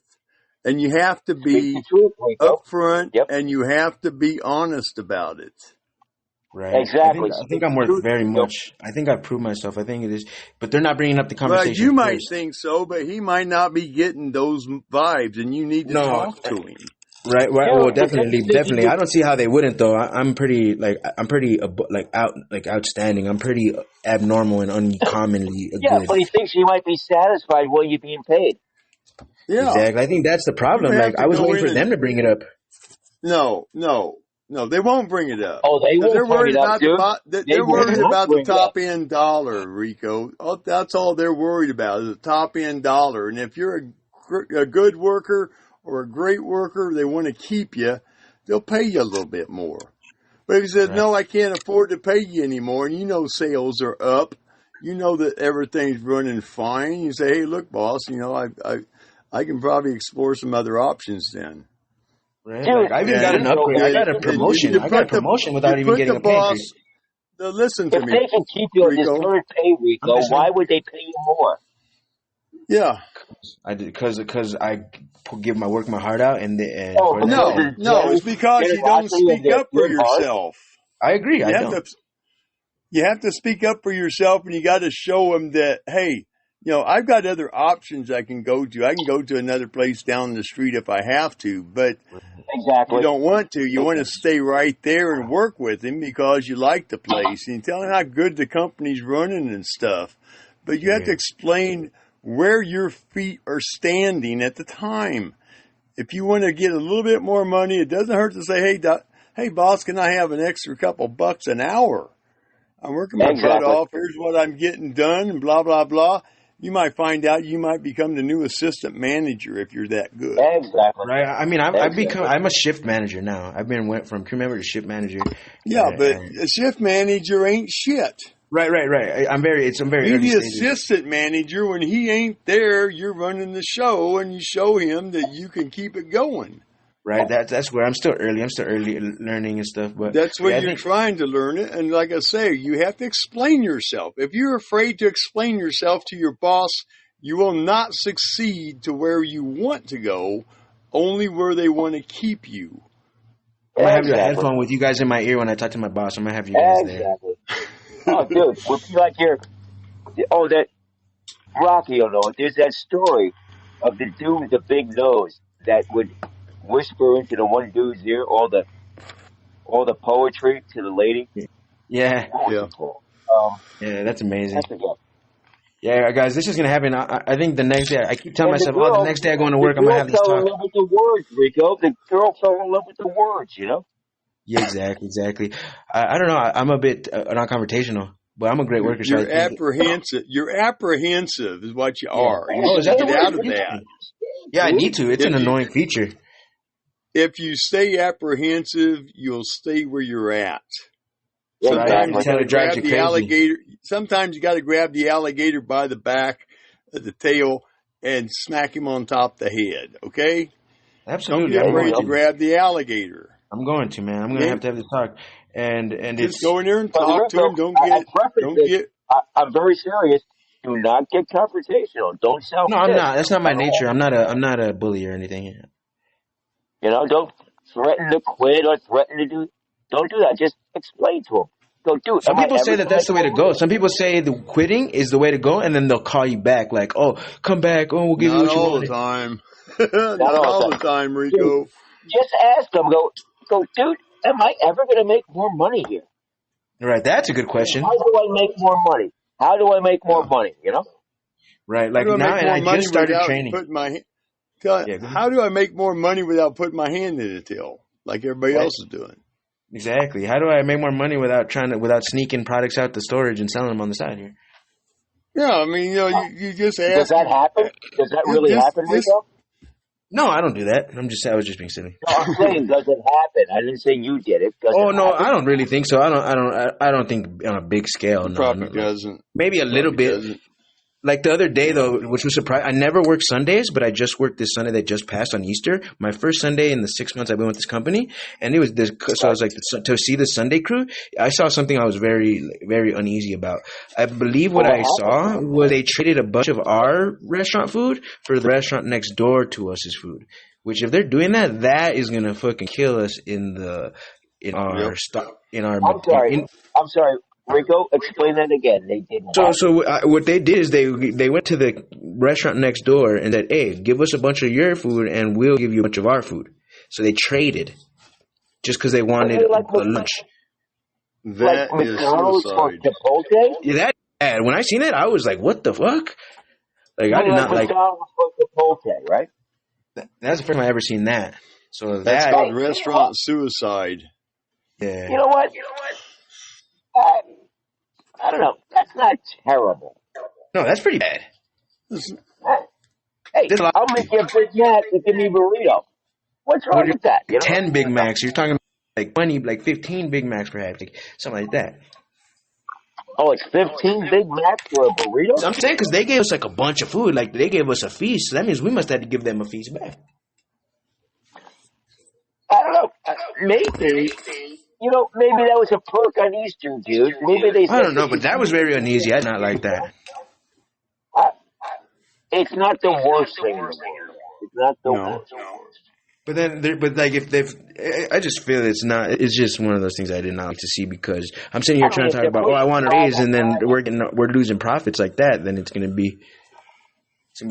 And you have to Speak be the truth, Rico. upfront, Yep. and you have to be honest about it. Right. Exactly. I think I'm worth very much. I think I've proved myself. I think it is. But they're not bringing up the Well, conversation you might first. think so, but he might not be getting those vibes, and you need to talk to him. Right. Yeah, Well, because definitely. I don't see how they wouldn't though. I'm pretty outstanding. I'm pretty abnormal and uncommonly Yeah, good. but he thinks he might be satisfied while you're being paid. Yeah. Exactly. I think that's the problem. You have Like to I was go waiting in for them to bring it up. No, they won't bring it up. Oh, they won't They're bring worried it up, about dude. they're worried won't about the bring it up. top end dollar, Rico. Oh, that's all they're worried about is the top end dollar. And if you're a good worker or a great worker, they want to keep you. They'll pay you a little bit more. But if he says, no, I can't afford to pay you anymore, and you know sales are up, you know that everything's running fine, you say, hey, look, boss, I can probably explore some other options then. Right. Dude, Like I even got an upgrade. I got a promotion. I got a promotion without even getting a pay increase. Now listen to If me, they can keep you at this Rico. current pay, Rico, why would they pay you more? Yeah. I did because I give my work my heart out and Oh, for that, No, it's because you don't speak up for yourself. I agree. I don't. You have to speak up for yourself, and you got to show them that, hey, I've got other options I can go to. I can go to another place down the street if I have to, but Exactly. you don't want to. You want to stay right there and work with him because you like the place, and you tell him how good the company's running and stuff. But you have to explain where your feet are standing at the time. If you want to get a little bit more money, it doesn't hurt to say, hey, boss, can I have an extra couple bucks an hour? I'm working my butt off. Here's what I'm getting done, and blah, blah, blah. You might find out you might become the new assistant manager if you're that good. Exactly. Right. I mean, I'm a shift manager now. Went from crew member to shift manager. Yeah, but a shift manager ain't shit. Right. I'm very. Be the assistant manager. When he ain't there, you're running the show, and you show him that you can keep it going. Right. That's where I'm still early. I'm still early learning and stuff. But that's when you're trying to learn it. And like I say, you have to explain yourself. If you're afraid to explain yourself to your boss, you will not succeed to where you want to go, only where they want to keep you. I'm going to have a headphone with you guys in my ear when I talk to my boss. I'm going to have you guys there. Oh, dude, would be like that Rocky, there's that story of the dude with the big nose that would whisper into the one dude's ear all the poetry to the lady. Yeah. Cool. Yeah, that's amazing. Yeah, guys, this is going to happen. I think the next day, I keep telling myself, the next day I go into work, I'm going to have this talk. The girl fell in love with the words, Rico. The girl fell in love with the words, Yeah, exactly. I don't know. I'm a bit non-confrontational, but I'm a great worker. You're apprehensive. You're apprehensive is what you are. You is that get out of that. Yeah, I need to. It's an annoying feature. If you stay apprehensive, you'll stay where you're at. Sometimes you got to grab the alligator. Sometimes you got to grab the alligator by the back, the tail, and smack him on top of the head. Okay? Absolutely. Don't be afraid to grab the alligator. I'm going to, man. I'm going to have this talk, and just go in there and talk to him. I'm very serious. Do not get confrontational. Don't sound. No, I'm not. That's not my nature. I'm not a bully or anything. Don't threaten to quit or threaten to do. Don't do that. Just explain to them. Go, dude. Some people say that's the way to go. Some people say the quitting is the way to go, and then they'll call you back like, "Oh, come back. Oh, we'll give you what you want." Not all the time, Rico. Just ask them. Go, dude. Am I ever going to make more money here? Right. That's a good question. How do I make more money? Right. Like now, and I just started training. How do I make more money without putting my hand in the till like everybody else is doing? Exactly. How do I make more money without sneaking products out the storage and selling them on the side here? Yeah, I mean, you just ask. Does that happen? Does that really happen, Rico? No, I don't do that. I was just being silly. No, I'm saying, does it happen? I didn't say you did it. Does it No, happen? I don't really think so. I don't think on a big scale. It No, probably doesn't. maybe a little bit. Doesn't. Like the other day, though, which was surprising. I never work Sundays, but I just worked this Sunday that just passed on Easter. My first Sunday in the 6 months I've been with this company, and it was this. So I was like, to see the Sunday crew, I saw something I was very, very uneasy about. I believe what I saw was they traded a bunch of our restaurant food for the restaurant next door to us's food. Which, if they're doing that, that is gonna fucking kill us in our stock. I'm sorry. Rico, explain that again. They didn't. So what they did is they went to the restaurant next door and said, "Hey, give us a bunch of your food and we'll give you a bunch of our food." So they traded just because they wanted a lunch. That like is McDonald's or suicide. Chipotle? Yeah, that bad. When I seen that, I was like, "What the fuck?" Like I did not like. McDonald's or Chipotle, right? That's the first time I ever seen that. So That's that called restaurant suicide. yeah. You know what? I don't know. That's not terrible. No, that's pretty bad. Hey, I'll make you a Big Mac and give me a burrito. What's wrong with that? 10 Big Macs. You're talking about like 20, like 15 Big Macs perhaps, like something like that. Oh, it's 15 Big Macs for a burrito? I'm saying because they gave us like a bunch of food, like they gave us a feast. So that means we must have to give them a feast back. I don't know. Maybe. Maybe that was a perk on Easter, dude. Maybe they. I don't know, but that was very uneasy. I did not like that. It's not the worst thing in the world. It's not the worst. But then, I just feel it's not. It's just one of those things I did not like to see because I'm sitting here trying to talk about, I want to raise, and then we're losing profits like that. Then it's gonna be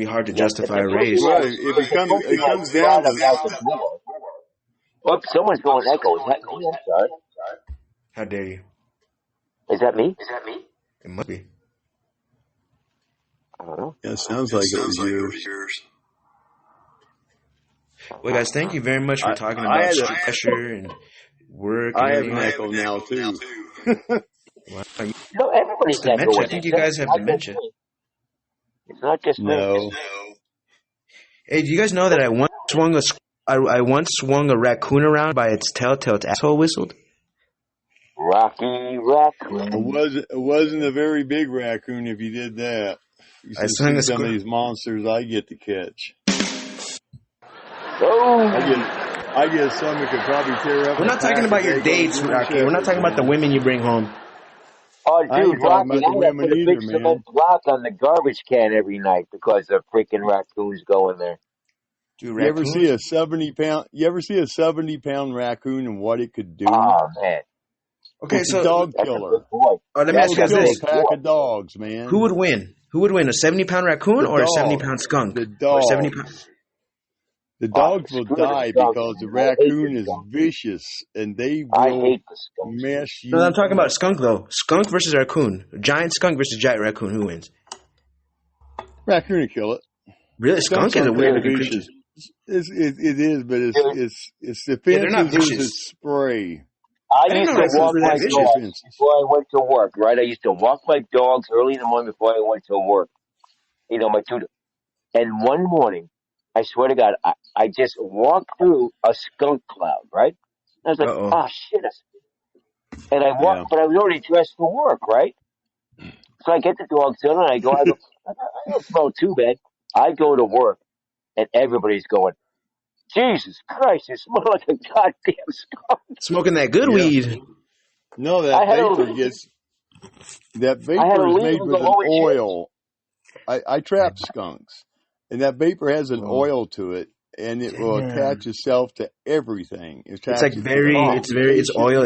hard to justify a raise. Right. It comes down to. Oh, someone's going echo. Is that me? I'm sorry. How dare you? Is that me? It must be. I don't know. Yeah, it sounds like it was yours. Well, guys, thank you very much for talking about pressure and work. I have an echo now too. No, everybody's echoing. I think you guys have dementia. It's not just no. Hey, do you guys know that I once swung a raccoon around by its tail till its asshole whistled? Rocky Raccoon. It wasn't a very big raccoon if you did that. You should see some of these monsters I get to catch. Oh. I get some that could probably tear up. We're not talking about your dates, Rocky. We're not talking about the women you bring home. Oh, dude, I ain't talking about the women put a big either, cement block on the garbage can every night because the freaking raccoons go in there. Dude, you ever see a 70-pound raccoon and what it could do? Oh, man. Okay, it's so a dog killer. Let me ask you guys this: a pack of dogs, man. Who would win? Who would win, a 70-pound raccoon or a 70-pound skunk? The dog. The dogs will die because the raccoon is vicious and they will mess you. No, I'm talking about skunk though. Skunk versus raccoon. Giant skunk versus giant raccoon. Who wins? Raccoon will kill it. Really, skunk is a weird creature. It is, but it's defensive versus spray. I used to walk my dogs before I went to work, right? I used to walk my dogs early in the morning before I went to work. My tutor. And one morning, I swear to God, I just walked through a skunk cloud, right? I was like, oh, shit. And I walked, but I was already dressed for work, right? So I get the dogs in and I don't smell too bad. I go to work and everybody's going, Jesus Christ, you smell like a goddamn skunk. Smoking that good weed. No, that vapor is made with an oil. I trap skunks, and that vapor has an oil to it, and it will attach itself to everything. It's oil.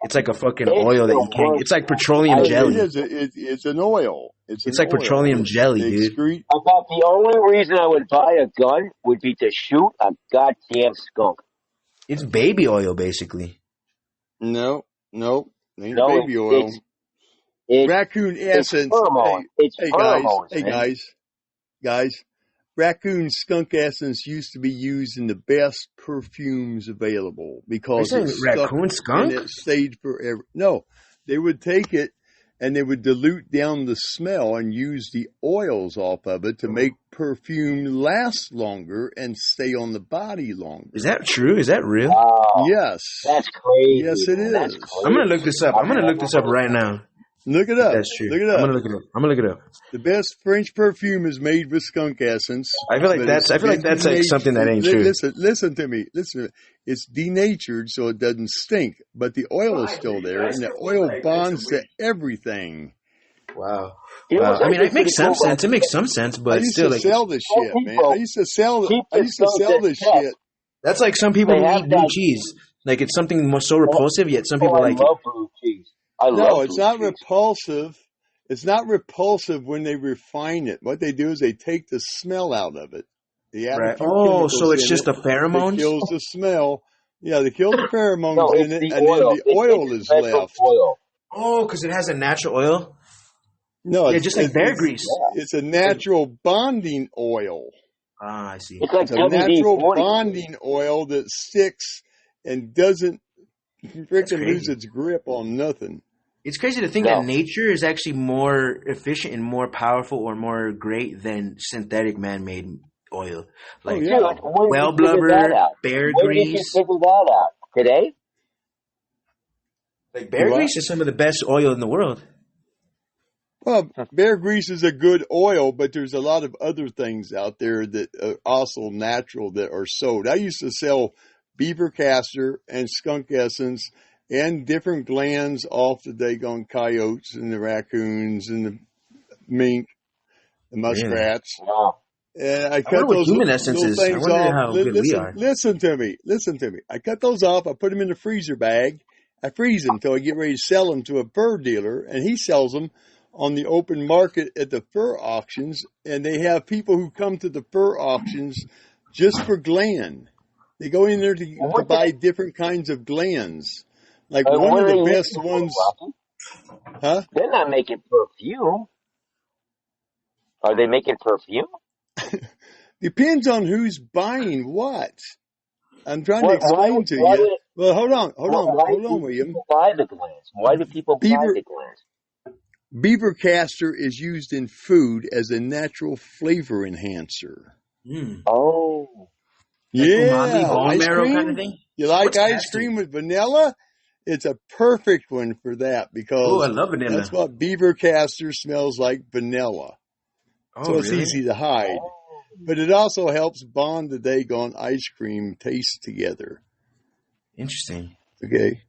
It's like a fucking oil that you can't. It's like petroleum jelly. It's an oil. It's like petroleum jelly, dude. About the only reason I would buy a gun would be to shoot a goddamn skunk. It's baby oil, basically. No, ain't baby oil. Raccoon essence. Guys. Raccoon skunk essence used to be used in the best perfumes available because it's raccoon skunk. And it stayed forever. No, they would take it and they would dilute down the smell and use the oils off of it to make perfume last longer and stay on the body longer. Is that true? Is that real? Wow. Yes. That's crazy. Yes, it That's is. crazy. I'm gonna look this up. I'm gonna look this up right now. Look it If up. that's true. Look it I'm up. gonna look it up. I'm gonna look it up. The best French perfume is made with skunk essence. I feel like but that's. it's I feel like been that's like denatured. something that ain't true. Listen to me. Listen. It's denatured so it doesn't stink, but the oil is still there, and the oil bonds to everything. Wow. You know Wow. what's I mean, it actually makes pretty some cool sense. It makes some sense, I but used still, to like sell this Some shit, man. people I used to sell keep the skunk this in check. shit. that's like some people They who have eat blue that. cheese. Like it's something so repulsive, yet some people I like it. love blue cheese. I No, love it's blue not cheese. repulsive. It's not repulsive when they refine it. What they do is they take the smell out of it. They add a Right. few Oh, so chemicals it's in just it the that pheromones. kills the smell. Yeah, they kill the No, pheromones in it's it, the and then oil. the It's oil a is special left. oil. Oh, because it has a natural oil. No, Yeah, just like bear grease. Yeah. it's a natural bonding oil. Ah, I see. It's like It's a natural WD-40. bonding oil that sticks and doesn't That's freaking lose crazy. its grip on nothing. It's crazy to think that No. nature is actually more efficient and more powerful or more great than synthetic man-made oil. Oh Like yeah. Dude, when whale did you figure that blubber, out? bear When did you grease. figure that out? Today? Like You bear what? grease is some of the best oil in the world. Well, bear grease is a good oil, but there's a lot of other things out there that are also natural that are sold. I used to sell beaver castor and skunk essence and different glands off the daggone coyotes and the raccoons and the mink, the Really? muskrats. Wow. And I I cut wonder what those human essence little is. I things wonder off. how good we are. Listen to me. Listen to me. I cut those off. I put them in the freezer bag. I freeze them until I get ready to sell them to a fur dealer, and he sells them on the open market at the fur auctions. And they have people who come to the fur auctions just for gland. They go in there to What do buy they, different kinds of glands. Like one what of are the they best using for, ones, Rocky? huh? They're not making perfume. Are they making perfume? Depends on who's buying what. I'm trying to Why explain would, to why you. would, Well, hold on, why do William. people buy the glands? Why do people buy Beaver the glands? beaver castor is used in food as a natural flavor enhancer. Mm. Oh. Like umami, Yeah, bone ice marrow kind of cream. thing. You like What's ice castor? cream with vanilla? It's a perfect one for that Oh, I because love that's vanilla. what beaver castor smells like, vanilla. Oh, So it's really? easy to hide. Oh. But it also helps bond the daggone ice cream taste together. Interesting. Okay.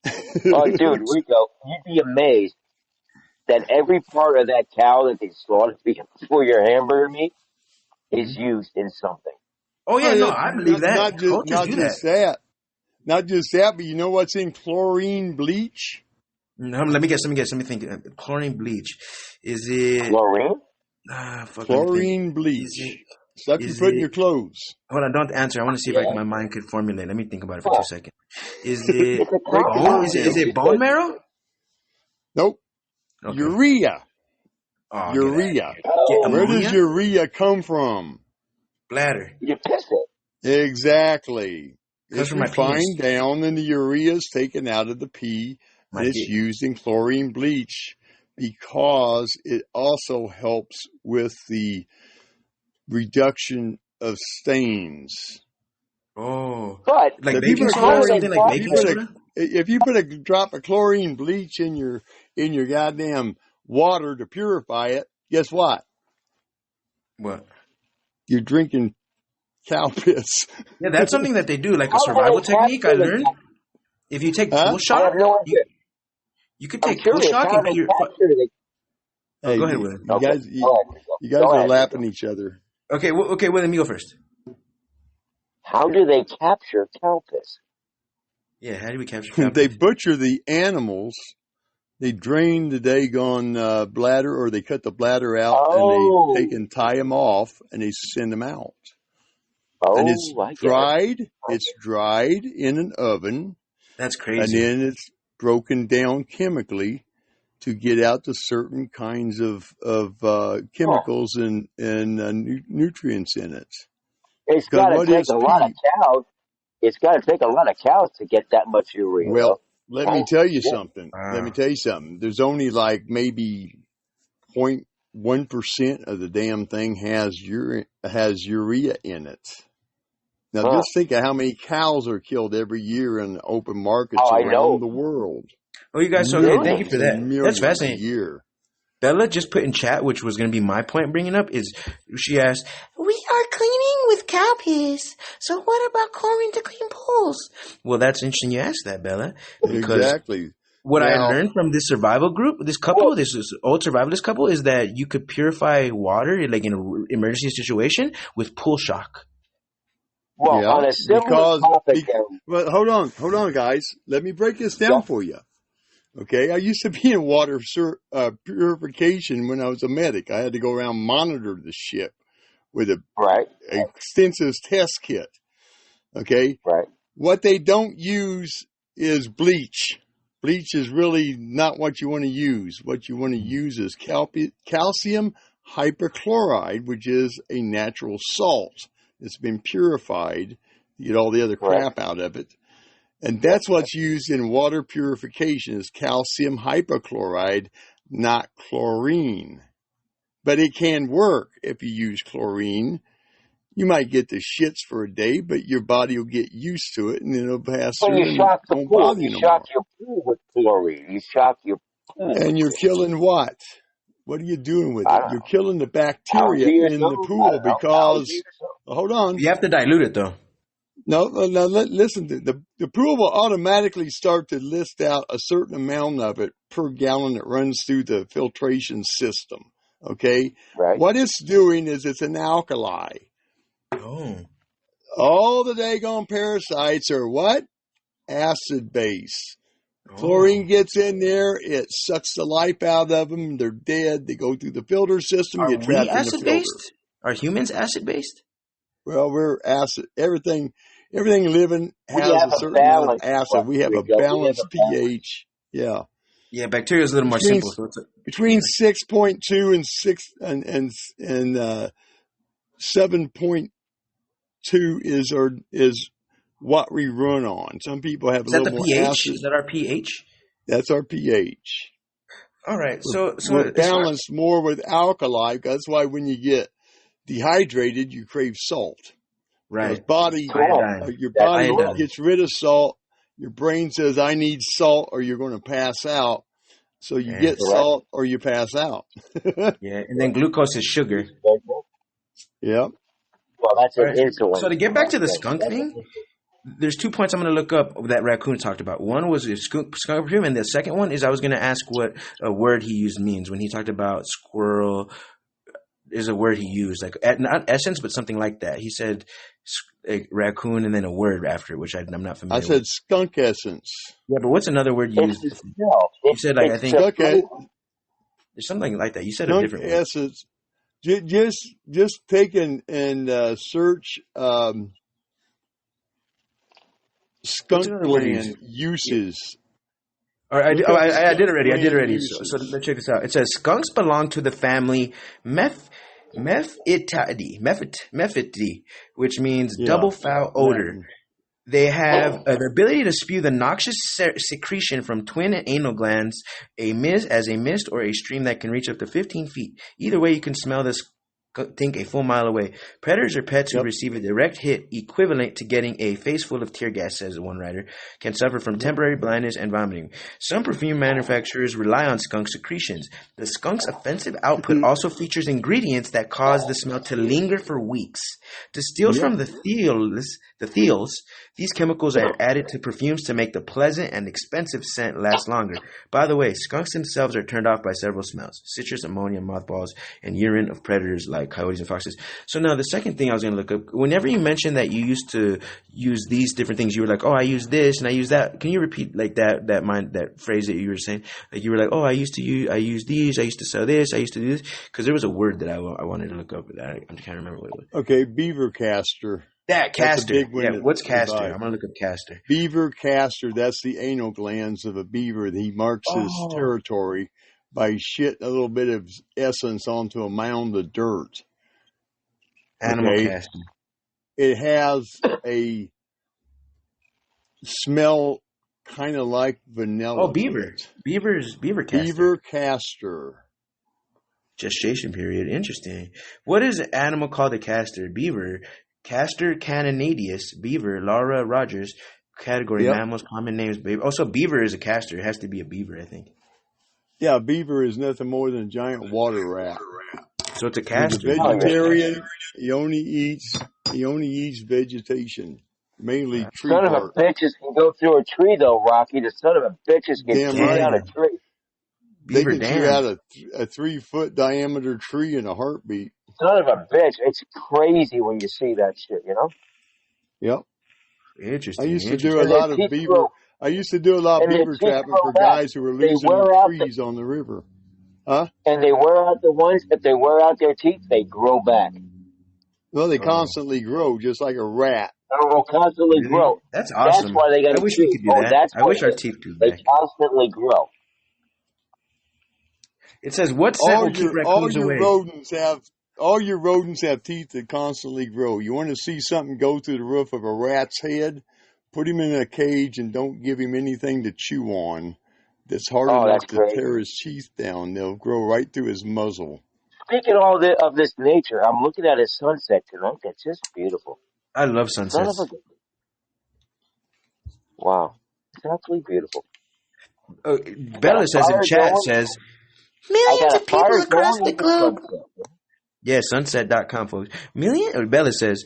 Oh, dude, Rico, you'd be amazed that every part of that cow that they slaughtered for your hamburger meat is used in something. Oh yeah, Oh, no, yeah, I believe that. Cultures not do that. just that. Not just that, but you know what's in chlorine bleach? No, let me guess. Let me think. Chlorine bleach. Is it? Chlorine? Fuck. Let me think. Chlorine Is bleach. it? Stuff you Is put in your it? clothes. Hold on, don't answer. I want to see if Yeah. my mind could formulate. Let me think about it for Huh. 2 seconds. Is it It's a Break the bone? word compound. Is down. it bone marrow? Nope. Okay. Urea. Oh, get out of here. Urea. Get Where does ammonia? urea come from? Bladder. You piss it. Exactly. Comes It's from my penis. refined down and the urea is taken out of the pee My and it's dick. used in chlorine bleach because it also helps with the reduction of stains. Oh, But like If you baking put a soda or how do they something like if capture you baking put it? soda? if you put a drop of chlorine bleach in your goddamn water to purify it, guess what? What? You're drinking cow piss. Yeah, that's something that they do, like a How do survival they technique. I capture the learned. gas? If you take Huh? pool I shock, have no idea. you could I'm take pool curious. shock How and do they pure. capture the? Oh, Hey, go ahead, William. you Okay, guys go ahead, Rico. you guys Go are ahead, lapping Rico. each other. Okay, William, you go first. How do they capture cow piss? Yeah, how do we capture cow They piss? butcher the animals. They drain the daggone bladder, or they cut the bladder out, and they take Oh, and tie them off, and they send them out. And it's I get it. dried. I It's get dried in an oven, That's and crazy. then it's broken down chemically to get out the certain kinds of it. chemicals and nutrients in it. It's Because got to what take is a lot of pee? cows. It's got to take a lot of cows to get that much urea, Well, though. let me tell you Yeah. something. Let me tell you something. There's only like maybe 0.1% of the damn thing has urea in it. Now, Huh. just think of how many cows are killed every year in open markets Oh, I around know. the world. Oh, you guys, so okay, thank you Millions for that. and That's millions a fascinating. year. Bella just put in chat, which was going to be my point bringing up, is she asked, we are cleaning with cow piss, so what about chlorine to clean pools? Well, that's interesting you asked that, Bella, because Exactly. what I Now, learned from this survival group, this couple, Well, this old survivalist couple, is that you could purify water, like in an emergency situation, with pool shock. well, yeah, on a similar topic, well, hold on, guys. Let me break this yeah, down for you. Okay, I used to be in water purification when I was a medic. I had to go around monitor the ship with a right, extensive test kit. Okay, right. what they don't use is bleach. Bleach is really not what you want to use. What you want to use is calcium hypochloride, which is a natural salt. It's been purified to get all the other Correct. crap out of it. And Yep. that's what's used in water purification is calcium hypochloride, not chlorine. But it can work if you use chlorine. You might get the shits for a day, but your body will get used to it and then it'll pass But through you and shock the won't pool. bother You you no shock more. your pool with chlorine. You shock your pool with And you're chlorine. killing what? What are you doing with I it? don't You're know. killing the bacteria Algae or in the something? I pool don't know. because, Algae or something? hold on. You have to dilute it, though. No, listen, the pool will automatically start to list out a certain amount of it per gallon that runs through the filtration system. Okay? Right. What it's doing is it's an alkali. Oh. All the daggone parasites are what? Acid base. Oh. Chlorine gets in there, it sucks the life out of them, they're dead, they go through the filter system, Are get we trapped in the acid filter. based? Are humans acid based? Well, we're acid. Everything living We has have a a certain amount of balance, acid. We have a Rico. We have balanced a balance. pH. Yeah. Yeah, bacteria is a little more Between simple. So it's between 6.2 and 7.2 is what we run on. Some people have a is that little the more pH? acid. Is that our pH? That's our pH. All right. So We're as far as, balanced more with alkali. That's why when you get dehydrated, you crave salt. Because right, Correct. your That's body correct. gets rid of salt. Your brain says, I need salt or you're going to pass out. So you yeah, get Correct. salt or you pass out. yeah, and then glucose is sugar. Yep. Well, that's All an right. So insulin to get back to the thing. skunk That's an thing, insulin. there's 2 points I'm going to look up that Raccoon talked about. One was the skunk perfume, and the second one is I was going to ask what a word he used means when he talked about squirrel. Is a word he used, like not essence, but something like that. He said a raccoon and then a word after it, which I'm not I familiar said with. skunk essence. Yeah, but what's another word you It's used? the smell. You said like I It's think the Skunk, there's something like that. You said a skunk different word. essence. Just take and search What's skunk another word you gland used? Yeah. uses. All right, Look up I did skunk already. I did gland already. So uses. let's check this out. It says skunks belong to the family Mephitidae, which means Yeah. double foul odor. Latin. They have the ability to spew the noxious secretion from twin and anal glands, as a mist or a stream that can reach up to 15 feet. Either way, you can smell this think a full mile away. Predators or pets who Yep. receive a direct hit equivalent to getting a face full of tear gas, says one writer, can suffer from temporary blindness and vomiting. Some perfume manufacturers rely on skunk secretions. The skunk's offensive output also features ingredients that cause the smell to linger for weeks. Distilled Yep. from the thiols, these chemicals are added to perfumes to make the pleasant and expensive scent last longer. By the way, skunks themselves are turned off by several smells: citrus, ammonia, mothballs, and urine of predators like coyotes and foxes. So now the second thing I was going to look up, whenever you mentioned that you used to use these different things, you were like, oh, I use this and I use that. Can you repeat like that phrase that you were saying? Like you were like, oh, I use these, I used to sell this, I used to do this. Because there was a word that I wanted to look up, but I can't remember what it was. Okay, beaver castor. That That's a castor. big one. Yeah, that what's castor? survived. I'm going to look up castor. Beaver castor, that's the anal glands of a beaver. He marks his Oh, territory by shitting a little bit of essence onto a mound of dirt. animal Okay. castor. It has a smell kind of like Oh, vanilla to beaver. it. Beaver castor. Beaver castor. Gestation period. Interesting. What is an animal called a castor? Beaver. Castor canonidius. Beaver. Laura Rogers. Category Yep. mammals. Common names. Beaver. Also, beaver is a castor. It has to be a beaver, I think. Yeah, beaver is nothing more than a giant water rat. So it's a He's a castor. vegetarian. He only eats vegetation, mainly tree Son of a bark. bitches can go through a tree, though, Rocky. The son of a bitches can Damn chew right. down a tree. They Beaver can chew damn. out a 3-foot diameter tree in a heartbeat. Son of a bitch. It's crazy when you see that shit, you know? Yep. Interesting. I used to Interesting. do a And their lot of teeth beaver. grow, I used to do a lot of and their beaver teeth trapping grow for back. guys who were They losing wear their out the, trees on the river. Huh? and they wear out the ones, if they wear out their teeth, they grow back. Well, they Oh, constantly grow, just like a rat. They will constantly really? grow. That's That's awesome. why they got I to wish we chew. could do Oh, that. that's I what wish it our is. teeth grew They back. constantly grow. It says, what scent All will keep your raccoons away? all your rodents have teeth that constantly grow. You want to see something go through the roof of a rat's head? Put him in a cage and don't give him anything to chew on. That's hard Oh, enough that's to crazy. tear his teeth down. They'll grow right through his muzzle. Speaking of this nature, I'm looking at a sunset tonight. That's just beautiful. I love Son of sunsets. a... Wow. It's absolutely beautiful. Got A Bella says in fire chat, going. says, I millions got of a people fire across going the in the globe. sunset. Yeah, sunset.com, folks. Bella says,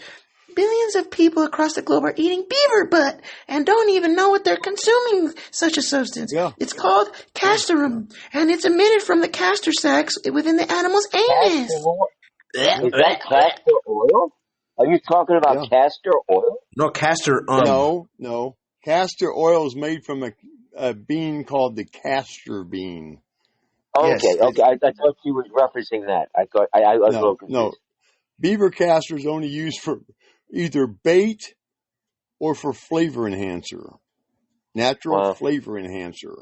billions of people across the globe are eating beaver butt and don't even know what they're consuming such a substance. Yeah. It's called castorum, and it's emitted from the castor sacs within the animal's anus. Castor oil? Is that castor oil? Are you talking about Yeah. castor oil? No, castor No. Castor oil is made from a bean called the castor bean. Yes. Okay. I thought you were referencing that. I was a little confused. No. Beaver castor is only used for either bait or for flavor enhancer. Natural Wow. flavor enhancer.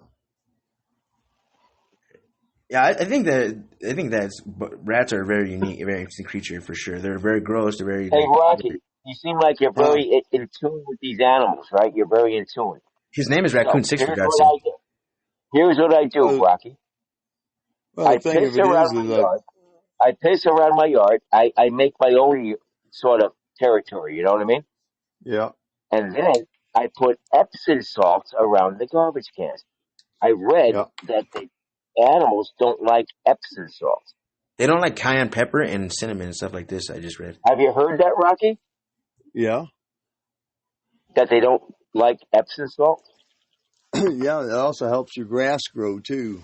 Yeah, I think that's rats are a very unique, a very interesting creature for sure. They're very gross. They're very. Hey, Rocky, you seem like you're Huh. very in tune with these animals, right? You're very in tune. His name is So, Raccoon 6 for here's God's what I sake. do. Here's what I do, Well, Rocky. well, I the thing piss of it around is my that yard. I piss around my yard. I make my own sort of territory, you know what I mean? yeah. And then I put Epsom salts around the garbage cans. I read Yeah. that the animals don't like Epsom salts. They don't like cayenne pepper and cinnamon and stuff like this. I just read. Have you heard that, Rocky? Yeah. That they don't like Epsom salts? Yeah, it also helps your grass grow too.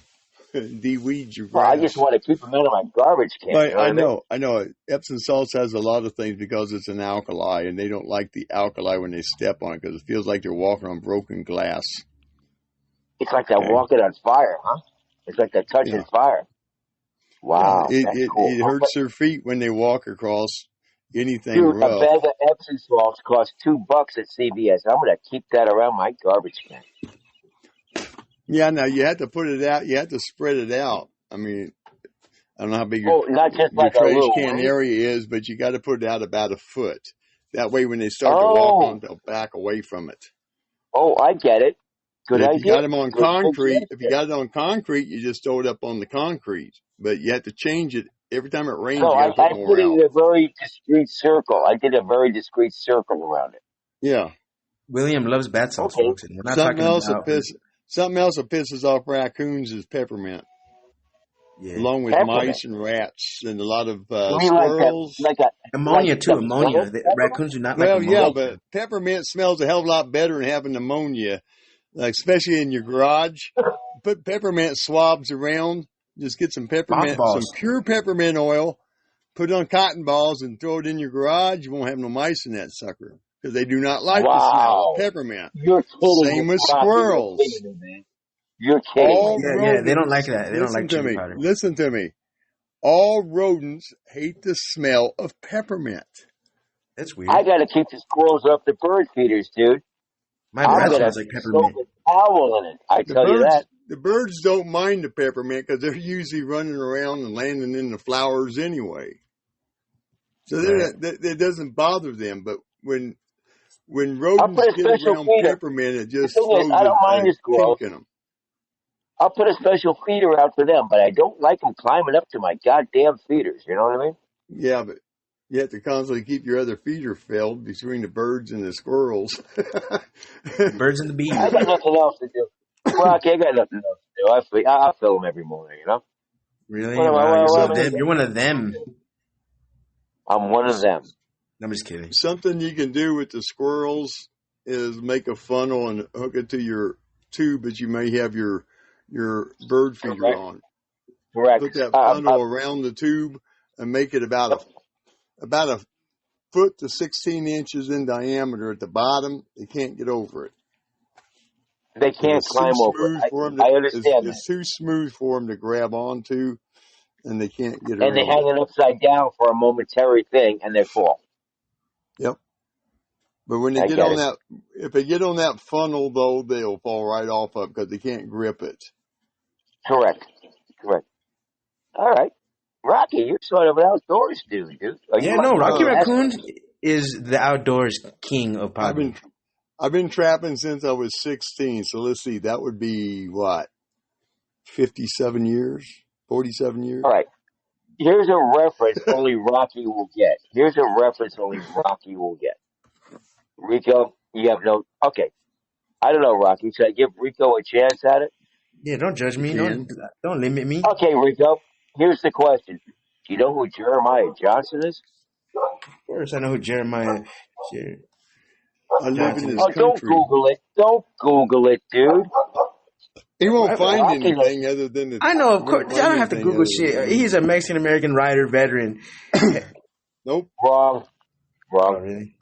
De-weed your Well, I grass. just want to keep them out of my garbage can. You know what I know. Epsom salts has a lot of things because it's an alkali, and they don't like the alkali when they step on it because it feels like they're walking on broken glass. It's like they're Okay. walking on fire, huh? It's like they're touching Yeah. fire. Wow, Yeah, that's cool. it hurts their feet when they walk across anything Dude, a rough. bag of Epsom salts costs $2 at CVS. I'm gonna keep that around my garbage can. Yeah, now you have to put it out. You have to spread it out. I mean, I don't know how big Oh, not just your like a trash little can ring. area is, but you got to put it out about a foot. That way, when they start to walk on, Oh, they'll back away from it. I get it. But Good if you got idea. them on Good concrete, if you suggestion. got it on concrete, you just throw it up on the concrete. But you have to change it every time it rains. No, You got to I put more put it out. in a very discreet circle. I did a very discreet circle around it. Yeah. William loves bath salts, Okay. folks, and we're not Something talking else that about. pisses off raccoons is peppermint, Yeah, along with Peppermint. mice and rats and a lot of You mean like squirrels. ammonia too. the Ammonia. melon peppermint? Raccoons do not like Well, ammonia. yeah, but peppermint smells a hell of a lot better than having ammonia, like especially in your garage. Put peppermint swabs around. Just get some peppermint, some Mothballs. pure peppermint oil. Put it on cotton balls and throw it in your garage. You won't have no mice in that sucker because they do not like the smell Wow. of peppermint. You're kidding Same me, with Rocky. squirrels. You're kidding me, man. You're kidding All me. Yeah, they don't rodents, like that. They don't like listen to chili me, powder. listen to me. All rodents hate the smell of peppermint. That's weird. I gotta keep the squirrels off the bird feeders, dude. My I'm breath gonna smells like soak peppermint. a towel in it. I tell you that. The birds don't mind the peppermint because they're usually running around and landing in the flowers anyway. So Right. that doesn't bother them. But when when I'll put rodents a get special around feeder. peppermint, it The just thing is, throws I don't a mind the squirrels. kink in them. I'll put a special feeder out for them, but I don't like them climbing up to my goddamn feeders. You know what I mean? Yeah, but you have to constantly keep your other feeder filled between the birds and the squirrels. Birds and the bees. I got nothing else to do. Rocky, I got nothing else to do. I fill them every morning, you know? Really? What am I, Wow, you're one what of am I them. You're one of them. I'm one of them. I'm just kidding. Something you can do with the squirrels is make a funnel and hook it to your tube that you may have your bird feeder Correct. on. Correct. Put that funnel around the tube and make it about a foot to 16 inches in diameter at the bottom. They can't get over it. They can't It's too climb over smooth it. for them. I understand It's that. too smooth for them to grab onto, and they can't get And they around hang it. it upside down for a momentary thing, and they fall. Yep. But when they I get get on it. that, if they get on that funnel though, they'll fall right off of it because they can't grip it. Correct. Correct. All right. Rocky, you're sort of an outdoors dude. Are Yeah, you no, like Rocky Uh, Raccoon is the outdoors king of I've been Podbean. I've been trapping since I was 16. So let's see, that would be what, 57 years, 47 years. All right. Here's a reference only Rocky will get. Here's a reference only Rocky will get. Rico, you have no. Okay. I don't know, Rocky. Should I give Rico a chance at it? Yeah, don't judge You me. can. Don't limit me. Okay, Rico. Here's the question. Do you know who Jeremiah Johnson is? Of course, I know who Jeremiah I live in Johnson this is. Oh, don't country. Google it. Don't Google it, dude. He won't find Rocky knows. anything other than I know, he of course. won't I find don't have to anything Google other than the shit. He's a name. Mexican American writer, veteran. Nope. Wrong. Oh, Wrong. really?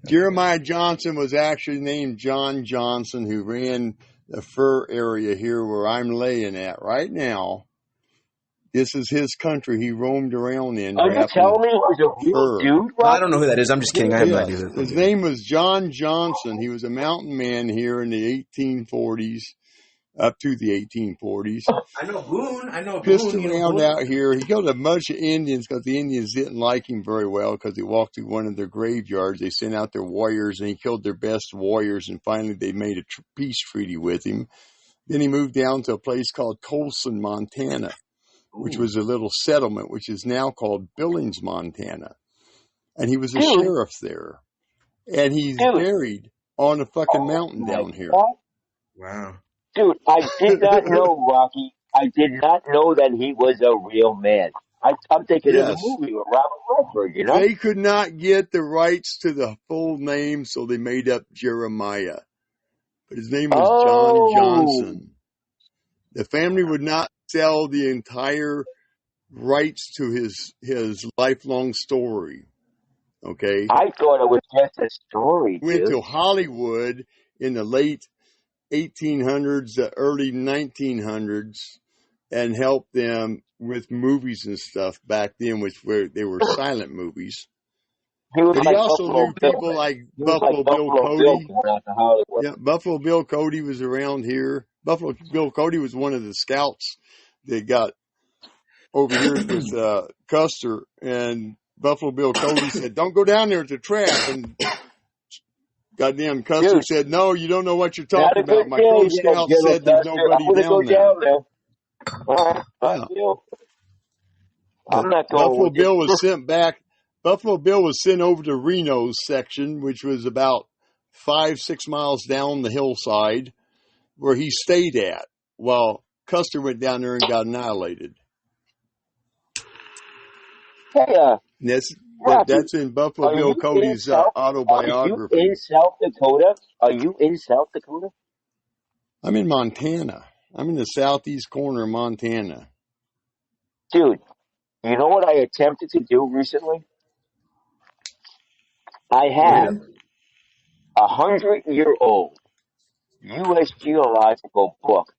Jeremiah Johnson was actually named John Johnson, who ran the fur area here where I'm laying at right now. This is his country. He roamed around in Are you trapping telling me it was a real fur. dude, No, I don't know Rocky? who that is. I'm just kidding. I have no idea Yes, who that his is. name was John Johnson. He was a mountain man here in the 1840s, up to the 1840s. I know Boone. Pissed You know around Boone? out here. He killed a bunch of Indians because the Indians didn't like him very well because he walked through one of their graveyards. They sent out their warriors and he killed their best warriors, and finally they made a peace treaty with him. Then he moved down to a place called Colson, Montana, which was a little settlement, which is now called Billings, Montana. And he was a Dude, sheriff there. And he's dude. buried on a fucking Oh mountain my down here. God. Wow. Dude, I did not know, Rocky. I did not know that he was a real man. I'm thinking of the Yes. movie with Robert Redford, you know? They could not get the rights to the full name, so they made up Jeremiah. But his name was John Oh, Johnson. The family would not sell the entire rights to his lifelong story. Okay? I thought it was just a story, Went dude. to Hollywood in the late 1800s, the early 1900s, and helped them with movies and stuff back then, they were silent movies. He was But he like also Buffalo knew Bill. people like He was Buffalo like Bill Buffalo Bill Cody. coming out to Hollywood. Yeah, Buffalo Bill Cody was around here. Buffalo Bill Cody was one of the scouts that got over here with Custer, and Buffalo Bill Cody said, "Don't go down there, it's a trap." And goddamn Custer Dude, said, "No, you don't know what you're not talking a good about. My thing, Crow you know, Scout General said there's Custer. I'm nobody going to go down there." down there. All right, I Yeah. feel. I'm But not going Buffalo with you. Bill was sent back. Buffalo Bill was sent over to Reno's section, which was about 5-6 miles down the hillside, where he stayed at, while Custer went down there and got annihilated. Hey, And Rocky, that's in Buffalo are Bill you in Cody's South? Are you autobiography. in South Dakota? Are you in South Dakota? I'm in Montana. I'm in the southeast corner of Montana. Dude, you know what I attempted to do recently? I have a 100-year-old U.S. geological book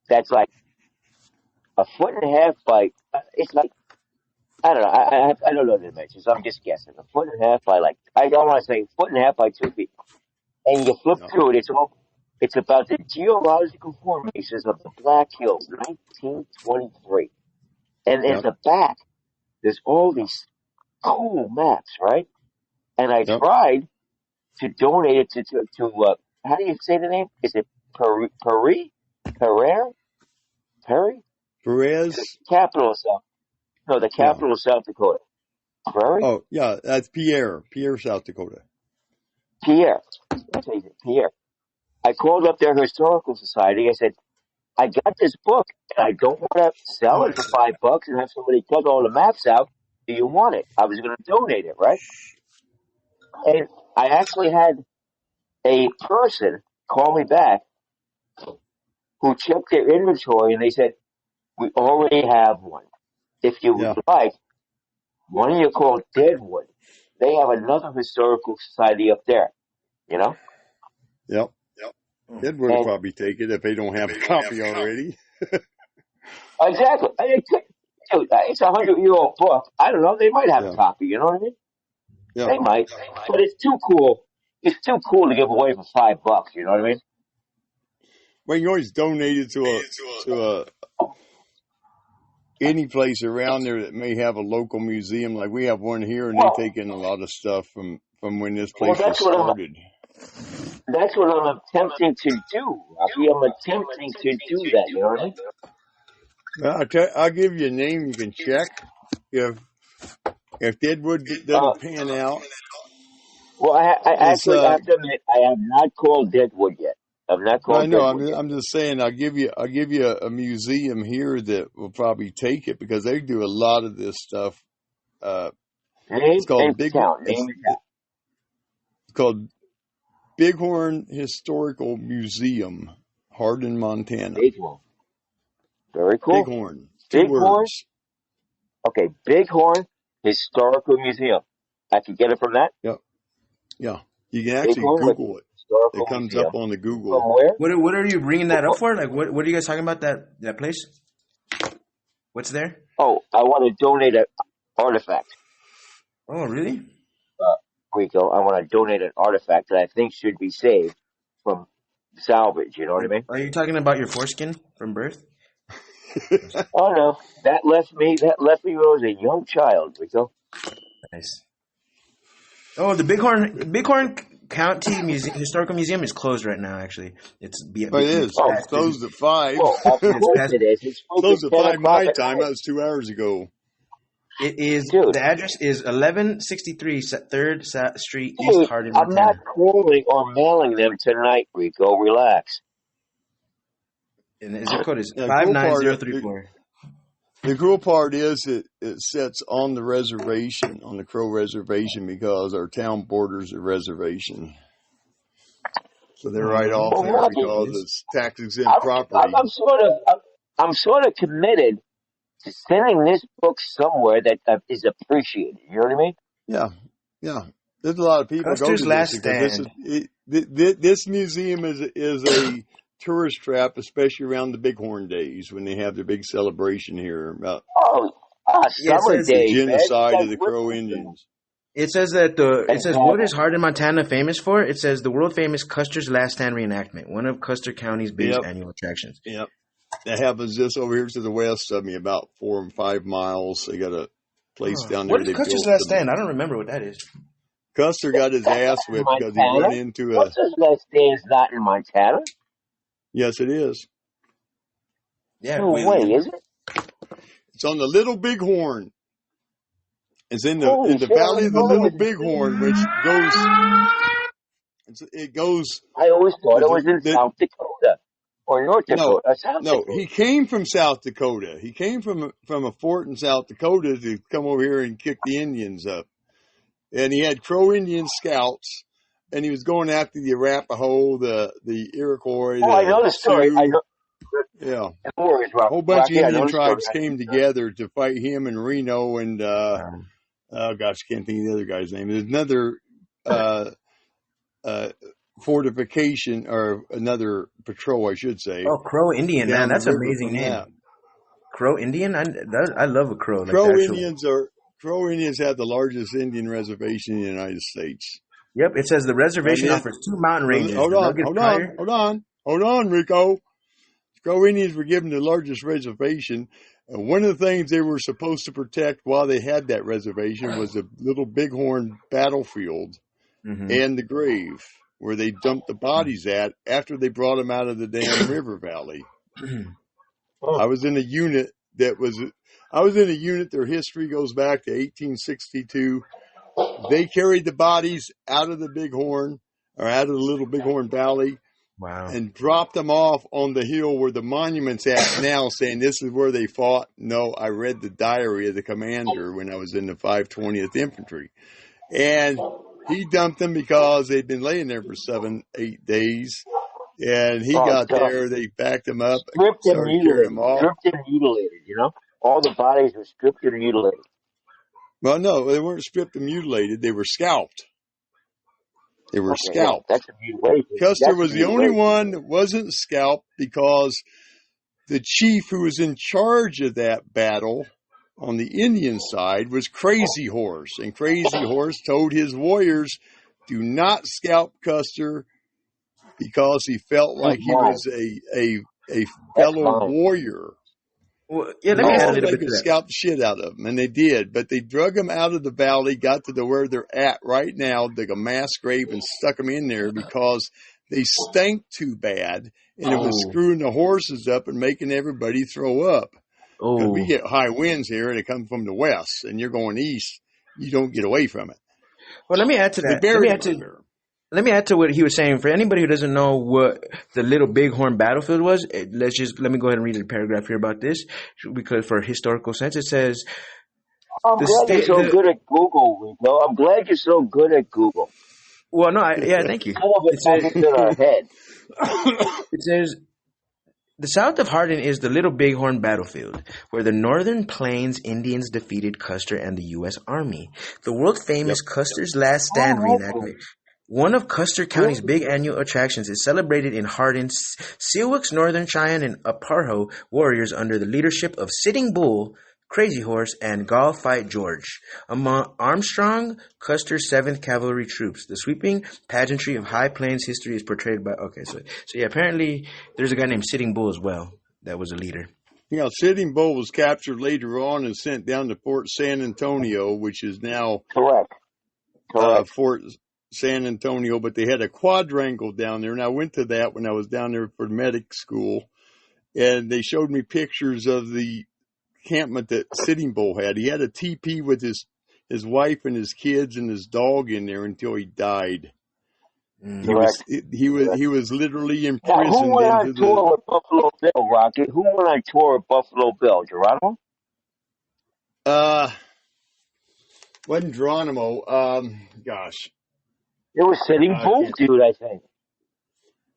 that's like a foot and a half by, it's like, I don't know, I don't know the dimensions, I'm just guessing. A foot and a half by like, I don't want to say foot and a half by 2 feet. And you flip Yep. through it, it's about the geological formations of the Black Hills, 1923. And in Yep. the back, there's all these cool maps, right? And I Yep. tried to donate it to how do you say the name? Is it Perry? Perry? Perry? To the Perez. capital of the Yeah. capital of South Dakota. Prairie? Oh, yeah, that's Pierre, South Dakota. Pierre. That's how you say it, Pierre. I called up their historical society. I said, I got this book and I don't want to sell it for $5 and have somebody cut all the maps out. Do you want it? I was going to donate it, right? And I actually had a person call me back who checked their inventory and they said, we already have one. If you Yeah. would like, one of you called Deadwood. They have another historical society up there, you know? Yep. Deadwood will probably take it if they don't have a copy already. Exactly. I mean, dude, it's a 100-year-old book. I don't know. They might have a copy. You know what I mean? Yeah. They might, but it's too cool. It's too cool to give away for $5. You know what I mean? Well, you can always donate it to any place around there that may have a local museum. Like we have one here, and they take in a lot of stuff from when this place was started. That's what I'm attempting to do, Rocky. I'm attempting to do that. You know what I mean? Well, I'll give you a name you can check if Deadwood doesn't pan out. Well, I actually have to admit I have not called Deadwood yet. I've not called. No, I'm just saying I'll give you a museum here that will probably take it because they do a lot of this stuff. It's called It's called Bighorn Historical Museum, Hardin, Montana. Bighorn. Very cool. Bighorn. Bighorn. Okay, Bighorn Historical Museum. I can get it from that? Yep. Yeah. You can actually Google it. It comes up on the Google. From where? What are you bringing that up for? Like, what are you guys talking about that place? What's there? Oh, I want to donate an artifact. Oh, really? Rico, I want to donate an artifact that I think should be saved from salvage. You know what I mean? Are you talking about your foreskin from birth? Oh no, that left me when I was a young child, Rico. Nice. Oh, the Bighorn County Historical Museum is closed right now. Actually, it is. It's closed at 5. Well, of course it is. It's closed at 5 my time. That was 2 hours ago. It is. Dude, the address is 1163 3rd Street, East Hardin, I'm not calling or mailing them tonight, Rico. Relax. And the zip code is 59034. The cool part is it sits on the reservation, on the Crow Reservation, because our town borders a reservation. So they're right off there because it's tax exempt property. I'm sort of committed to sending this book somewhere that is appreciated. You know what I mean? Yeah. There's a lot of people Custer's go to Last this because this museum is a tourist trap, especially around the Bighorn days when they have their big celebration here about summer days, the genocide of the Crow Indians. It says that what is Hardin, Montana famous for? It says the world famous Custer's Last Stand reenactment, one of Custer County's biggest annual attractions. Yep. That happens just over here to the west of me, about 4 or 5 miles. They got a place down there. What is Custer's Last Stand? I don't remember what that is. Custer got his ass whipped because he run into a... Custer's Last Stand is not in Montana? Yes, it is. Yeah. No way, is it? It's on the Little Bighorn. It's in the valley of the Little Bighorn, which goes. I always thought it was in South Dakota or North Dakota. No, he came from South Dakota. He came from a fort in South Dakota to come over here and kick the Indians up. And he had Crow Indian scouts, and he was going after the Arapaho, the Iroquois. I know the story. I know. Yeah. A whole bunch of Indian tribes came together to fight him in Reno, and oh gosh, I can't think of the other guy's name. There's another fortification or another patrol, I should say. Oh, Crow Indian, man, that's an amazing name. That. Crow Indian, I love a crow. Crow Indians have the largest Indian reservation in the United States. Yep, it says the reservation offers 2 mountain ranges. Hold on, Rico. Crow Indians were given the largest reservation. One of the things they were supposed to protect while they had that reservation was the Little Bighorn battlefield. Mm-hmm. and the grave where they dumped the bodies at after they brought them out of the damn river valley. Oh, I was in a unit their history goes back to 1862. They carried the bodies out of the Bighorn, or out of the Little Bighorn Valley, Wow. and dropped them off on the hill where the monument's at now, saying this is where they fought. No, I read the diary of the commander when I was in the 520th Infantry. And he dumped them because they'd been laying there for 7-8 days. And he got God. there, they backed him up, Stripped and started carrying them off. mutilated, All the bodies were stripped and mutilated. Well, no, they weren't stripped and mutilated. They were scalped. They were Okay, yeah, scalped. that's a mutilation. Custer That's a was the only mutilation. one that wasn't scalped because the chief who was in charge of that battle on the Indian side was Crazy Horse. And Crazy Horse told his warriors, do not scalp Custer because he felt like he was a fellow warrior. Well, yeah, let me add a little They bit could to that. scalp the shit out of them, and they did. But they drug them out of the valley, got to where they're at right now, dug a mass grave, and stuck them in there because they stank too bad, and it was screwing the horses up and making everybody throw up. Because we get high winds here, and they come from the west, and you're going east. You don't get away from it. Well, let me add to that. Let me add to what he was saying. For anybody who doesn't know what the Little Bighorn battlefield was, let me go ahead and read a paragraph here about this, because for historical sense, it says. I'm glad you're so good at Google, Rico. I'm glad you're so good at Google. Well, no, thank you. Some of it passes in our head. It says. The south of Hardin is the Little Bighorn battlefield, where the Northern Plains Indians defeated Custer and the U.S. Army. The world-famous Custer's Last Stand reenactment. One of Custer County's big annual attractions is celebrated in Hardin. Sioux, Northern Cheyenne, and Arapaho warriors under the leadership of Sitting Bull, Crazy Horse, and Gall Fight George. Among Armstrong, Custer's 7th Cavalry troops. The sweeping pageantry of High Plains history is portrayed by... Okay, so yeah, apparently there's a guy named Sitting Bull as well that was a leader. Yeah, Sitting Bull was captured later on and sent down to Fort San Antonio, which is now... Correct. Fort San Antonio, but they had a quadrangle down there, and I went to that when I was down there for medic school, and they showed me pictures of the encampment that Sitting Bull had. He had a teepee with his wife and his kids and his dog in there until he died. He was literally imprisoned. Now, who went on tour with Buffalo Bill, Rocky? Who went on tour with Buffalo Bill? Geronimo? Wasn't Geronimo. Gosh. It was Sitting Bull, dude, I think.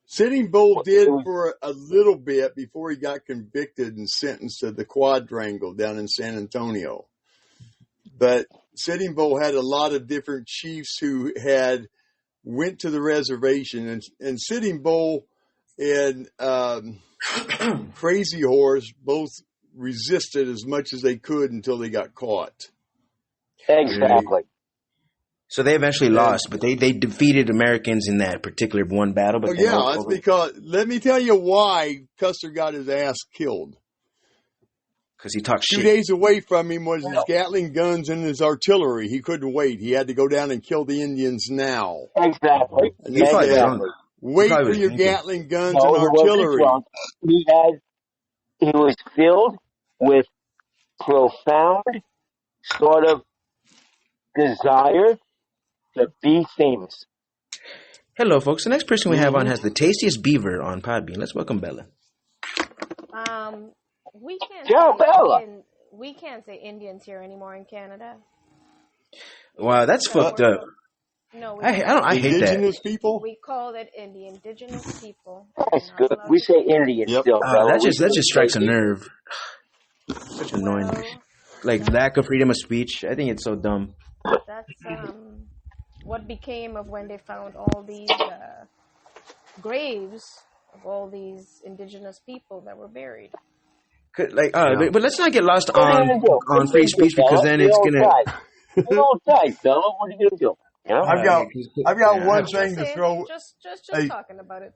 Sitting Bull did for a little bit before he got convicted and sentenced to the quadrangle down in San Antonio. But Sitting Bull had a lot of different chiefs who went to the reservation, and Sitting Bull and Crazy Horse both resisted as much as they could until they got caught. Exactly. So they eventually lost, but they defeated Americans in that particular one battle. But that's because, let me tell you why Custer got his ass killed. Because he talked shit. 2 days away from him was his Gatling guns and his artillery. He couldn't wait. He had to go down and kill the Indians now. Exactly. Wait for your Gatling guns and artillery. He was filled with profound sort of desire to be famous. Hello, folks. The next person we have on has the tastiest beaver on Podbean. Let's welcome Bella. We can't say Indians here anymore in Canada. Wow, that's fucked up. No, I hate that. Indigenous people? We call it indigenous people. That's good. We say Indians still. That just strikes a nerve. Such annoying. Like lack of freedom of speech. I think it's so dumb. That's what became of when they found all these graves of all these indigenous people that were buried. But let's not get lost on free speech, because then it's gonna. You don't die, fella. What are you gonna do? You know? I've got one thing to throw. Just talking about it.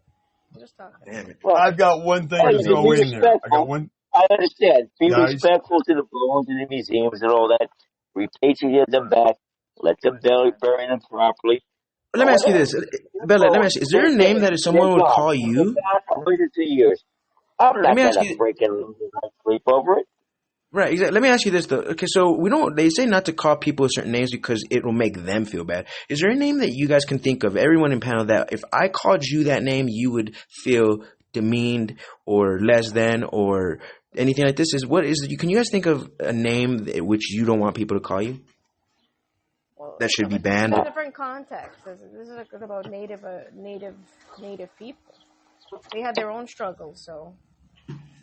Just talking. Damn it. I've got one thing to throw in there. I got one. I understand. Be respectful to the bones and the museums and all that. Repatriate them back. Let them bury them properly. let me ask you this, Bella. Let me ask you: is there a name that someone would call you? Hundreds of years. I'm Let not me ask gonna you. freaking sleep over it. Right, exactly. Let me ask you this though. Okay, so we don't. They say not to call people certain names because it will make them feel bad. Is there a name that you guys can think of, everyone in panel, that if I called you that name, you would feel demeaned or less than or anything like this? Can you guys think of a name which you don't want people to call you Well, that should be it's banned? a different context. This is about native people. They had their own struggles, so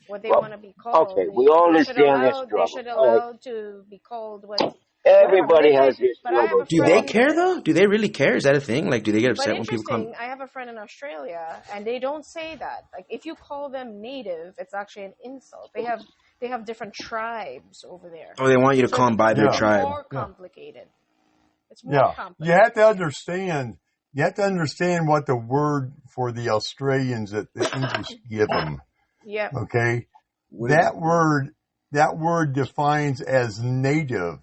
what they Well, want to be called, okay, we all understand their they struggle. should All right. allow to be called whatever. But Everybody has their I have struggle, a Do they friend. Joe. care though? Do they really care? Is that a thing? Like, do they get But upset when people call them? interesting, I have a friend in Australia, and they don't say that. Like, if you call them native, it's actually an insult. They have different tribes over there, Oh, they want you to so call them by their Yeah, tribe. more yeah, complicated. It's more yeah. You complicated. have to understand. You have to understand what the word for the Australians that the English give them. Yeah. Okay, What is it? that word defines as native.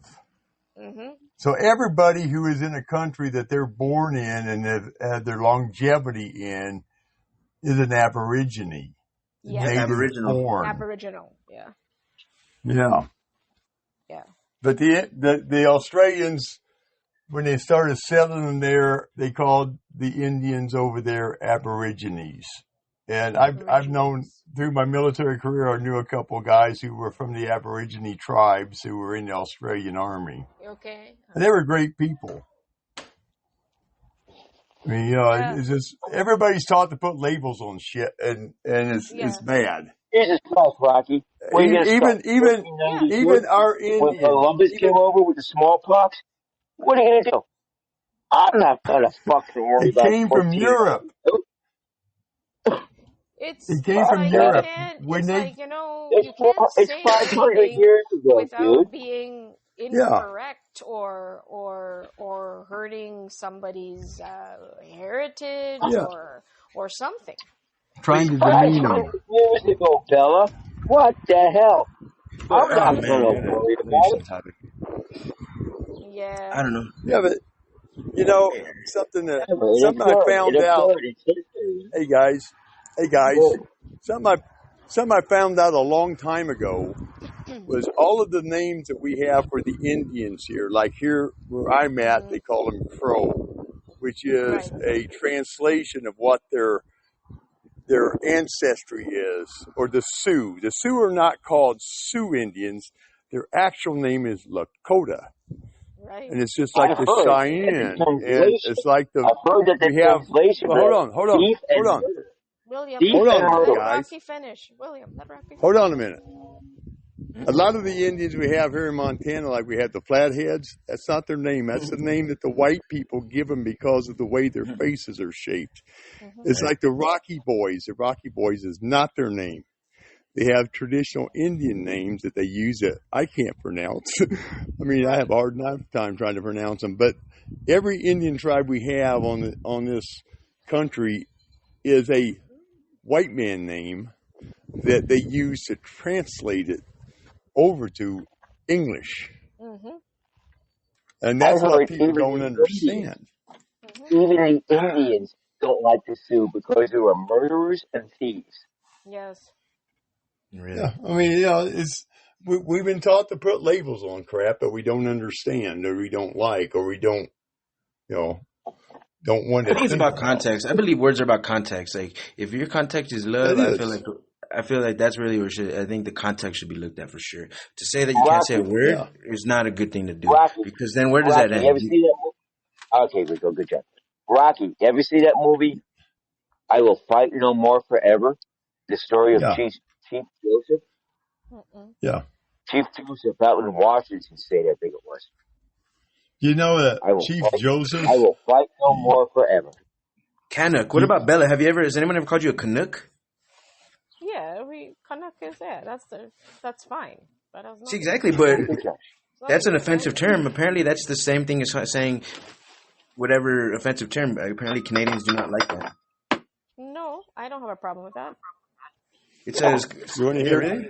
Mhm. So everybody who is in a country that they're born in and have had their longevity in is an Aborigine, Yeah. native Aboriginal. born. Aboriginal. Yeah. Yeah, Yeah. but the Australians, when they started settling there, they called the Indians over there Aborigines. And I've known Aborigines. through my military career, I knew a couple of guys who were from the Aborigine tribes who were in the Australian Army. Okay. And they were great people. I mean, Yeah. it's just everybody's taught to put labels on shit, and it's Yeah. bad. Jesus Christ, Rocky. Where are you gonna start? Even Yeah. 1492? our When Indians, Columbus came over with the smallpox? What are you gonna do? I'm not gonna fucking worry it about came from Europe. 1492. It came It's from like Fuck you that. Europe. can't. When It's they, like you It's can't it's say 500 anything years ago, dude. without being yeah, incorrect or hurting somebody's heritage yeah, or something. trying to demean 500 them. years ago, Bella. What the hell? But I'm oh not man, gonna I worry think it's about the it. topic. Yeah. I don't know. Yeah, but something It's I good. It found out. occurred. It's history. Hey guys, Good. something I found out a long time ago was all of the names that we have for the Indians here. Like here where I'm at, they call them Crow, which is Right. a translation of what their ancestry is, or the Sioux. The Sioux are not called Sioux Indians. Their actual name is Lakota. Right. And it's just like I've the heard that the Cheyenne, and translation. it's like I've heard that the we have. translation Well, was thief hold and on, murder. William, Thief hold and on a minute, let murder. guys. Rocky finish. William, let Rocky Hold finish. on a minute. A lot of the Indians we have here in Montana, like we have the Flatheads, that's not their name. That's the name that the white people give them because of the way their faces are shaped. It's Right. like the Rocky Boys. The Rocky Boys is not their name. They have traditional Indian names that they use that I can't pronounce. I mean, I have a hard time trying to pronounce them. But every Indian tribe we have on this country is a white man name that they use to translate it over to English. Mm-hmm. And I that's what heard people even don't the Indians, understand. even the Indians don't like the Sioux because they were murderers and thieves. Yes. Really. Yeah, I mean, we've been taught to put labels on crap that we don't understand, or we don't like, or we don't want I to think it's think about about. context. I believe words are about context. Like if your context is love, That is, I feel like that's really what should. I think the context should be looked at for sure. To say that you can't say a Rocky, word yeah, is not a good thing to do Rocky, because then where does that You ever end? see that movie? Okay, Rico, good job. Rocky, you ever see that movie? I Will Fight No More Forever. The story of yeah, Chief Joseph. Mm-mm. yeah. Chief Joseph out in Washington State, I think it was. You know that I will Chief fight. Joseph. I will fight no more forever. Canuck. What You, about Bella? Has anyone ever called you a Canuck? Yeah, Canuck is there. That's fine. That has See, nothing. exactly, but Good job. It's not that's an offensive. offensive term. Apparently, that's the same thing as saying whatever offensive term. Apparently, Canadians do not like that. No, I don't have a problem with that. It says, you want to yeah, hear? really?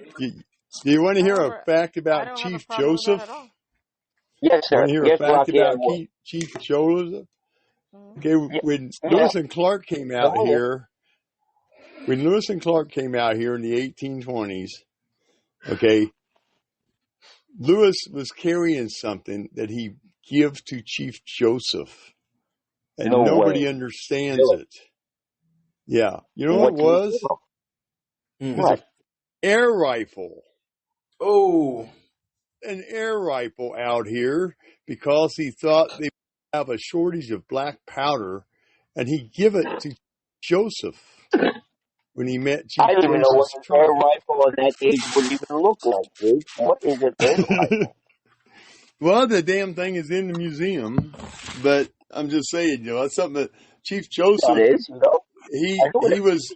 Do you want to I hear don't. a fact I about don't have a Chief problem with that Joseph? at all. Yes, You want sir. to hear a Yes, fact Rocky, I about will. Chief Joseph? Mm-hmm. Okay, when Lewis and Clark came out here, in the 1820s, okay, Lewis was carrying something that he give to Chief Joseph, and nobody understands it. Yeah, you know what it was? It was an air rifle. Oh, an air rifle out here because he thought they have a shortage of black powder, and he give it to Joseph when he met Chief I don't even know what Joseph's an air tribe. rifle at that age would even look like, dude. What is an air rifle? Well, the damn thing is in the museum, but I'm just saying, that's something that Chief Joseph, That is, he was,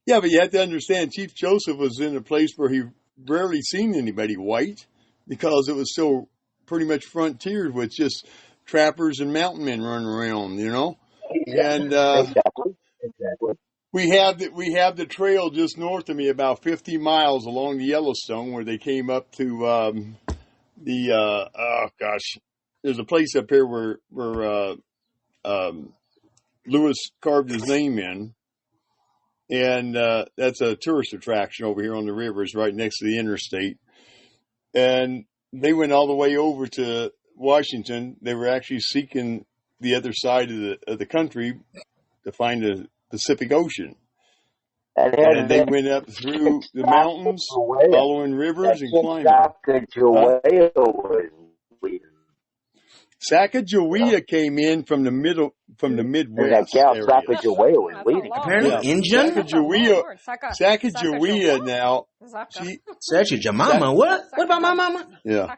yeah, but you have to understand, Chief Joseph was in a place where he rarely seen anybody white because it was still pretty much frontier with just trappers and mountain men running around, And Exactly. we have the trail just north of me, about 50 miles along the Yellowstone, where they came up to there's a place up here where Lewis carved his name in. And that's a tourist attraction over here on the river. It's right next to the interstate. And they went all the way over to Washington. They were actually seeking the other side of the country to find the Pacific Ocean. And they went up through the mountains, following rivers, and climbing. Sacagawea came in from the Midwest area. Apparently, Indian. Sacagawea now. Sacagawea. What? What about my mama? Yeah.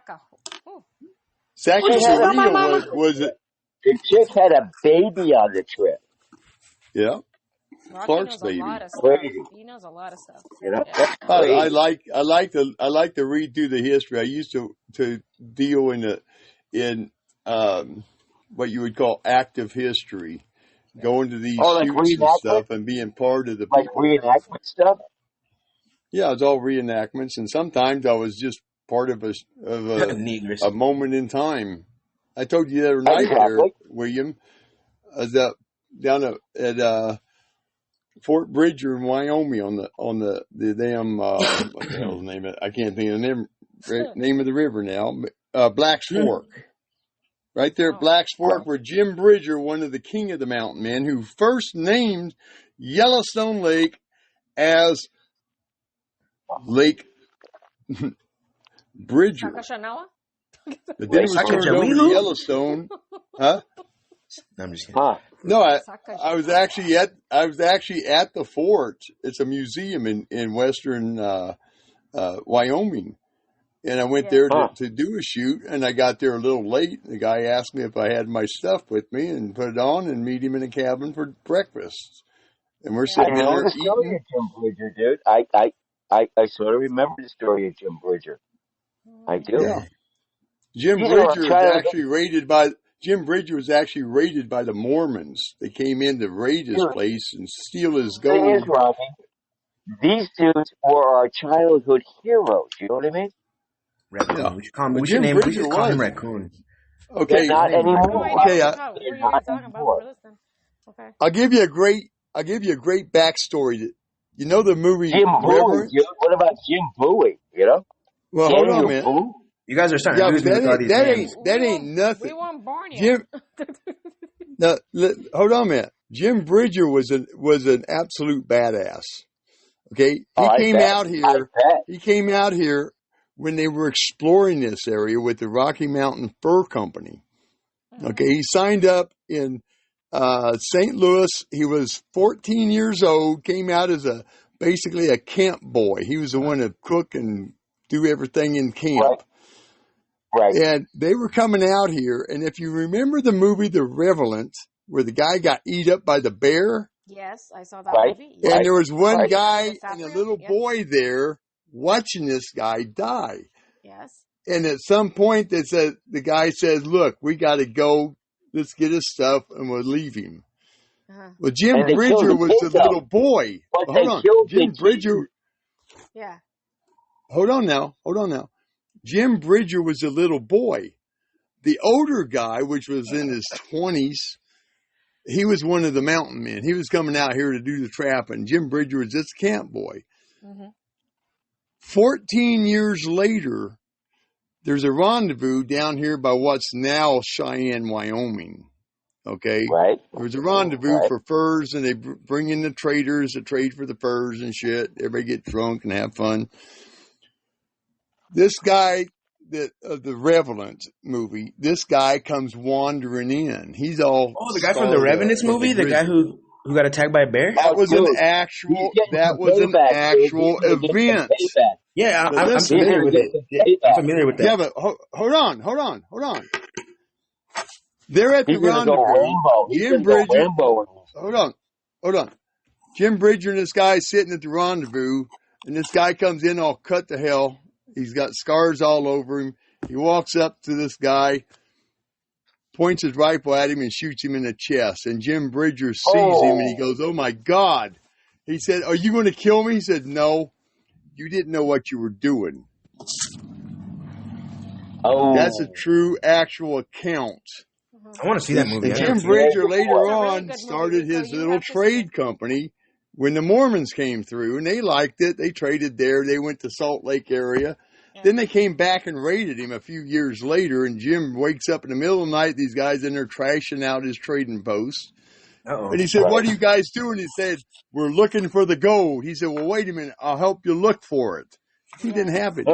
Sacagawea was it? The chick had a baby on the trip. Yeah. Clark's baby. He knows a lot of stuff. I like to read through the history. I used to deal in what you would call active history, going to these shoots and stuff and being part of the reenactment stuff. Yeah, it's all reenactments, and sometimes I was just part of a moment in time. I told you the other night there, William, down at Fort Bridger in Wyoming on the damn what the hell's the name of it? I can't think of the name of the river now. Black's Fork. Right there at Black's Fork, where Jim Bridger, one of the king of the mountain men, who first named Yellowstone Lake as Lake Bridger. But then it was turned over to Yellowstone. Huh? I'm just kidding. No, I was actually at the fort. It's a museum in western Wyoming. And I went there to do a shoot, and I got there a little late. The guy asked me if I had my stuff with me, and put it on and meet him in a cabin for breakfast. And we're sitting there eating. I know the story of Jim Bridger, dude. I sort of remember the story of Jim Bridger. I do. Yeah. Jim Bridger was actually raided by the Mormons. They came in to raid his place and steal his gold. Thing is, Robbie, these dudes were our childhood heroes. You know what I mean? Raccoon. Yeah. We should call him Raccoon. Okay. Not anymore. Okay. Okay. I'll give you a great backstory. You know the movie Jim Bowie. What about Jim Bowie? Well, hold on, man. You guys are starting to lose me with all these names. That ain't nothing. We weren't born yet. Hold on, man. Jim Bridger was an absolute badass. Okay, he came out here when they were exploring this area with the Rocky Mountain Fur Company. Okay, he signed up in St. Louis. He was 14 years old. Came out as basically a camp boy. He was the one to cook and do everything in camp. Right. And they were coming out here, and if you remember the movie The Revenant, where the guy got eat up by the bear. Yes, I saw that movie. And there was one guy and a little boy there watching this guy die. Yes. And at some point, the guy says, "Look, we got to go. Let's get his stuff, and we'll leave him." Well, Jim Bridger was the little boy. Hold on, Jim Bridger. Yeah. Hold on now. Jim Bridger was a little boy, The older guy, which was in his 20s, he was one of the mountain men. He was coming out here to do the trapping. Jim Bridger was this camp boy. Mm-hmm. 14 years later, there's a rendezvous down here by what's now Cheyenne, Wyoming. Okay? Right. There was a rendezvous Right. for furs, and they bring in the traders to trade for the furs and shit. Everybody get drunk and have fun. This guy the Revenant movie, this guy comes wandering in. He's all the guy from the Revenant movie, the guy who got attacked by a bear. That was an actual event. Yeah, I'm familiar with it. I'm familiar with that. Yeah, but hold on. They're at the rendezvous. Jim Bridger. Hold on. Jim Bridger and this guy sitting at the rendezvous, and this guy comes in all cut to hell. He's got scars all over him. He walks up to this guy, points his rifle at him, and shoots him in the chest. And Jim Bridger sees him, and he goes, "Oh, my God." He said, "Are you going to kill me?" He said, "No. You didn't know what you were doing." Oh. That's a true, actual account. I want to see that movie. And Jim Bridger later on started his little trade company when the Mormons came through, and they liked it. They traded there. They went to Salt Lake area. Yeah. Then they came back and raided him a few years later, and Jim wakes up in the middle of the night. These guys in there trashing out his trading post. And he said, "What are you guys doing?" He said, "We're looking for the gold." He said, "Well, wait a minute. I'll help you look for it." He didn't have it.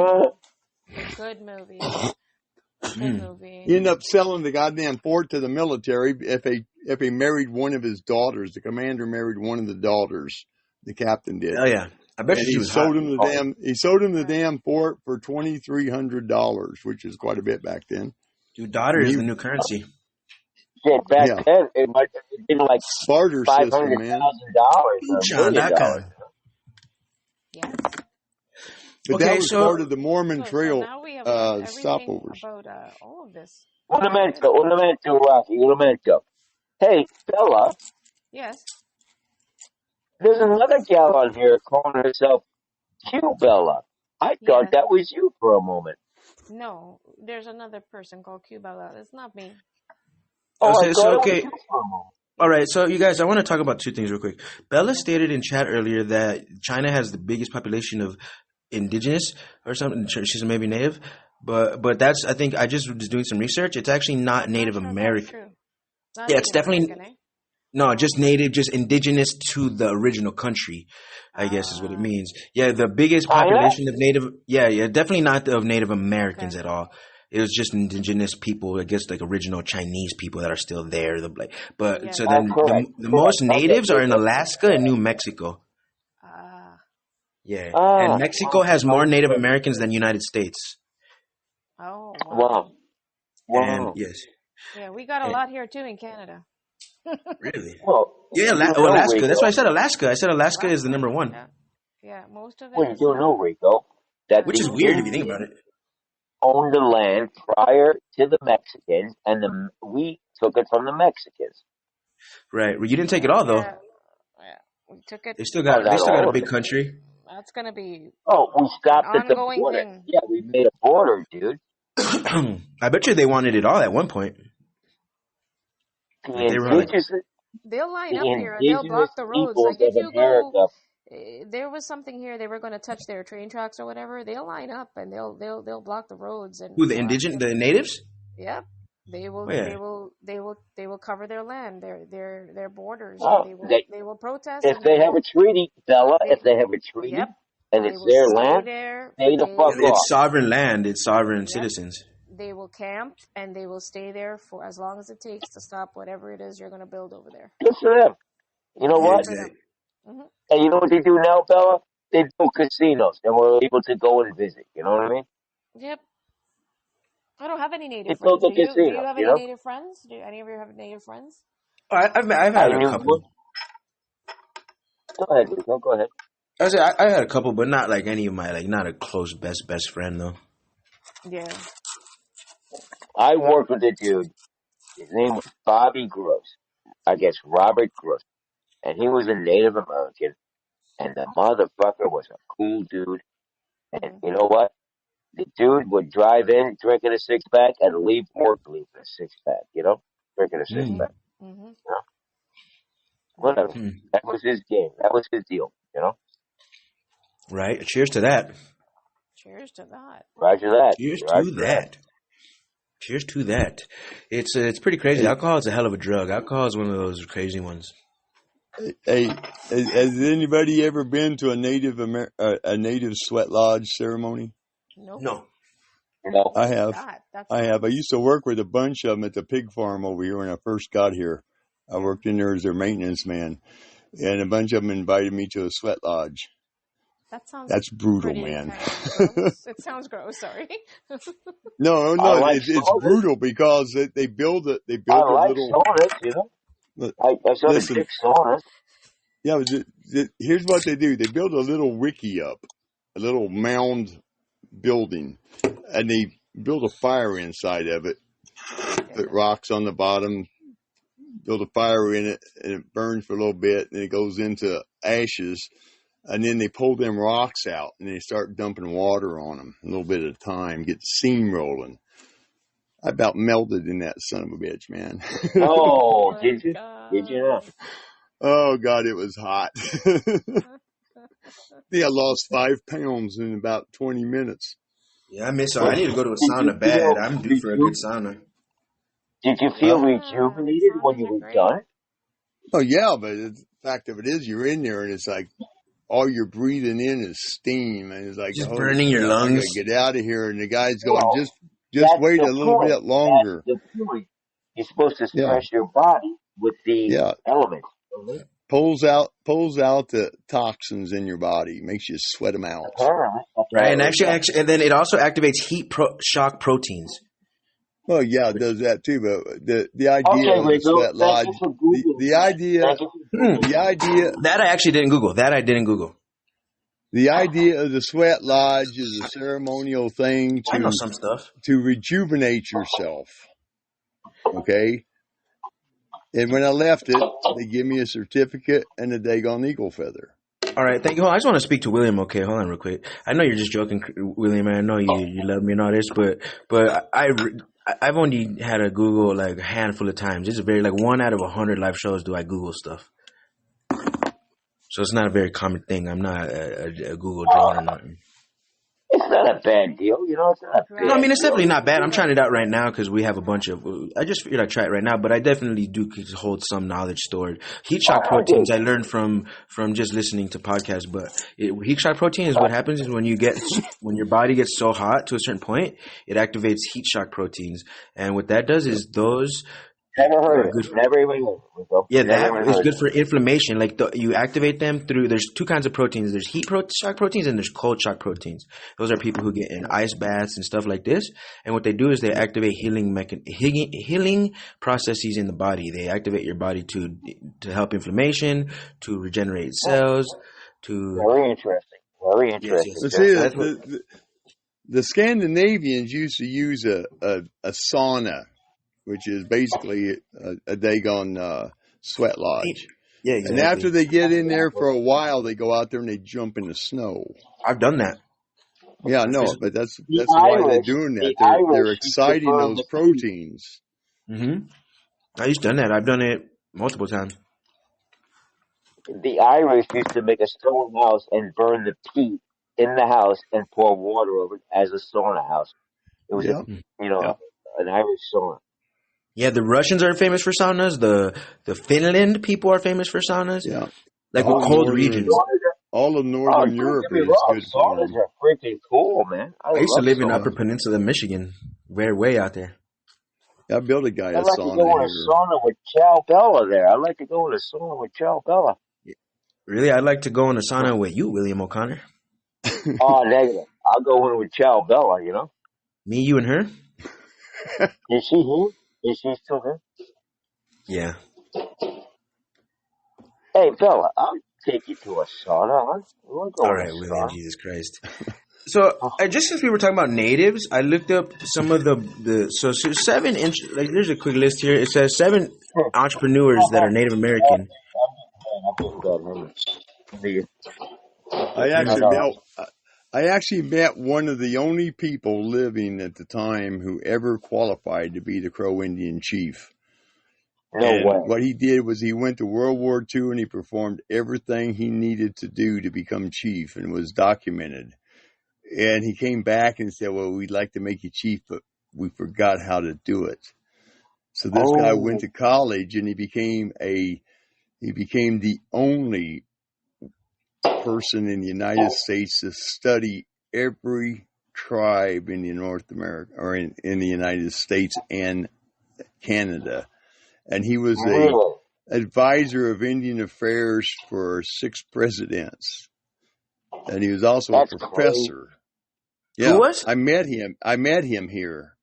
Good movie. He ended up selling the goddamn fort to the military if he married one of his daughters. The commander married one of the daughters. The captain did. Oh yeah, I bet he sold him the damn. He sold him the damn fort for $2,300, which is quite a bit back then. Dude, daughter is the new currency. Shit, back then it might have been like barter system, man. $500,000. Yes. But that was part of the Mormon Trail now we have stopovers. About all of this. Un momento, Rocky, un momento. Hey, Bella. Yes. There's another gal on here calling herself Q Bella. I thought that was you for a moment. No, there's another person called Q Bella. It's not me. Okay. All right, so you guys, I want to talk about two things real quick. Bella stated in chat earlier that China has the biggest population of indigenous or something. She's maybe native, but that's, I think I just was doing some research. It's actually not Native American. Yeah, it's definitely no, just native, just indigenous to the original country, I guess is what it means. Yeah, the biggest population of native. Yeah, definitely not of Native Americans at all. It was just indigenous people, I guess, like original Chinese people that are still there. The most natives are in Alaska and New Mexico. Yeah, and Mexico has more Native Americans than United States. Oh, wow. And, yes. Yeah, we got a lot here too in Canada. Really? Well, yeah, Alaska. That's why I said Alaska. I said Alaska is the number one. Yeah, most of it. Well, you don't know, Rico. Which is weird if you think about it. Owned the land prior to the Mexicans, and we took it from the Mexicans. Right. Well, you didn't take it all, though. Yeah, we took it. They still got a big country. That's gonna be. Oh, we stopped at the border. Thing. Yeah, we made a border, dude. I bet you they wanted it all at one point. They'll line up here and they'll block the roads. Like if you go, there was something here. They were going to touch their train tracks or whatever. They'll line up and they'll block the roads. And who, the natives? Yep. They will. Oh, yeah. They will cover their land, their borders. Oh, they will protest. If they have a treaty, Bella. If they have a treaty, and it's their land, stay the fuck off. It's sovereign land. It's sovereign citizens. They will camp and they will stay there for as long as it takes to stop whatever it is you're going to build over there. Good for them. You know what? Exactly. And you know what they do now, Bella? They do casinos, and we're able to go and visit. You know what I mean? Yep. I don't have any native friends. Do you have any native friends? Do any of you have native friends? I've had a couple. Go ahead, Rico. Go ahead. I had a couple, but not like any of my not a close best friend though. Yeah. I worked with a dude. His name was Bobby Gross. I guess Robert Gross. And he was a Native American. And the motherfucker was a cool dude. And you know what? The dude would drive in drinking a six pack and leave work leaving a six pack. Drinking a six Mm. pack. Mm-hmm. Whatever. Hmm. That was his game. That was his deal. Right. Cheers to that. Cheers to that. Roger that. Cheers Roger to that. that. Cheers to that. It's pretty crazy. Hey, Alcohol is a hell of a drug. Alcohol is one of those crazy ones. hey, has anybody ever been to a native sweat lodge ceremony? Nope. No. No. I have. That's I have. I nice. used to work with a bunch of them at the pig farm over here when I first got here. I Yeah. worked in there as their maintenance man, and a bunch of them invited me to a sweat lodge. That sounds That's brutal, pretty man. kind of gross. It sounds gross. Sorry. No, I like it's saunas. brutal because they build a I a like little. saunas. I saw the Listen, big saunas. yeah. Here's what they do: they build a little wiki up, a little mound building, and they build a fire inside of it. Put rocks on the bottom, build a fire in it, and it burns for a little bit, and it goes into ashes. And then they pull them rocks out, and they start dumping water on them a little bit at a time, get the steam rolling. I about melted in that son of a bitch, man. Oh, My did you? Did you not? God. Oh, God, it was hot. Yeah, I lost 5 pounds in about 20 minutes. Yeah, I miss. I Well, need to go to a did you sauna bad. feel I'm due for a good sauna. Did you feel Huh? rejuvenated when Saunas you are were great. done? Oh, yeah, but the fact of it is you're in there, and it's like all you're breathing in is steam. And it's like, Just holy burning your crap, I got lungs. to get out of here. And the guy's going, Well, just that's wait the a little point. bit longer. That's the point. You're supposed to Yeah, stress your body with the yeah. elements. Pulls out the toxins in your body, makes you sweat them out. Right, and Apparently, and then it also activates shock proteins. Well, yeah, it does that too. But the idea Okay, of the Rizzo, sweat thank lodge, you for Googling the that. idea, Thank you for Googling the idea, That I actually didn't Google. That I didn't Google. the idea of the sweat lodge is a ceremonial thing I know some stuff. to rejuvenate yourself. Okay, and when I left it, they give me a certificate and a daggone eagle feather. All right, thank you. Hold on, I just want to speak to William. Okay, hold on real quick. I know you're just joking, William. I know you love me and all this, but I've only had to Google like a handful of times. It's a very like 1 out of 100 live shows do I Google stuff. So it's not a very common thing. I'm not a Google drone or nothing. It's not a bad deal, it's not a No, I bad mean it's deal. definitely not bad. I'm trying it out right now because we have a bunch of. I just figured I'd try it right now, but I definitely do hold some knowledge stored. Heat shock proteins I learned from just listening to podcasts. But heat shock protein is what happens is when your body gets so hot to a certain point, it activates heat shock proteins, and what that does is those. Never heard of Good it. Never even heard of it, Rizzo. Yeah, Never that even is heard good of for inflammation. Like you activate them through. There's 2 kinds of proteins. There's shock proteins and there's cold shock proteins. Those are people who get in ice baths and stuff like this. And what they do is they activate healing processes in the body. They activate your body to help inflammation, to regenerate cells, to Very interesting. Very yes, interesting. yes. But see, That's what. the Scandinavians used to use a sauna, which is basically a daggone sweat lodge. Yeah, And after exactly. they get in there for a while, they go out there and they jump in the snow. I've done that. Yeah, I know, but that's The why they're Irish, doing that. the They're Irish used to exciting burn those the peat. proteins. I used to done that. I've done it multiple times. The Irish used to make a stone house and burn the peat in the house and pour water over it as a sauna house. It was Yeah, yeah. an Irish sauna. Yeah, the Russians are famous for saunas. The Finland people are famous for saunas. Yeah. Like All with cold northern, regions. all of Oh, northern don't Europe get me is wrong. good for Saunas them. are freaking cool, man. I I used to love live in saunas. Upper Peninsula, Michigan. Way out there. I built a guy I'd a like to go sauna in a here. sauna with Chow Bella there. I'd like to go in a sauna with Chow Bella. Really, I'd like to go in a sauna with you, William O'Connor. Oh, negative. I'll go in with Chow Bella, Me, you, and her. Is she here? Is she still here? Yeah. Hey, Bella, I'll take you to a sauna, huh? We'll go All in right, a William. sauna. Jesus Christ. So, just since we were talking about natives, I looked up some of so 7 inch. Like, there's a quick list here. It says 7 entrepreneurs that are Native American. I actually I actually met one of the only people living at the time who ever qualified to be the Crow Indian chief. No And way. what he did was he went to World War II and he performed everything he needed to do to become chief, and was documented. And he came back and said, well, we'd like to make you chief, but we forgot how to do it. So this guy went to college and he became the only person in the United States to study every tribe in the North America, or in the United States and Canada. And he was a advisor of Indian affairs for 6 presidents. And he was also a professor. Yeah, Who was? I met him here.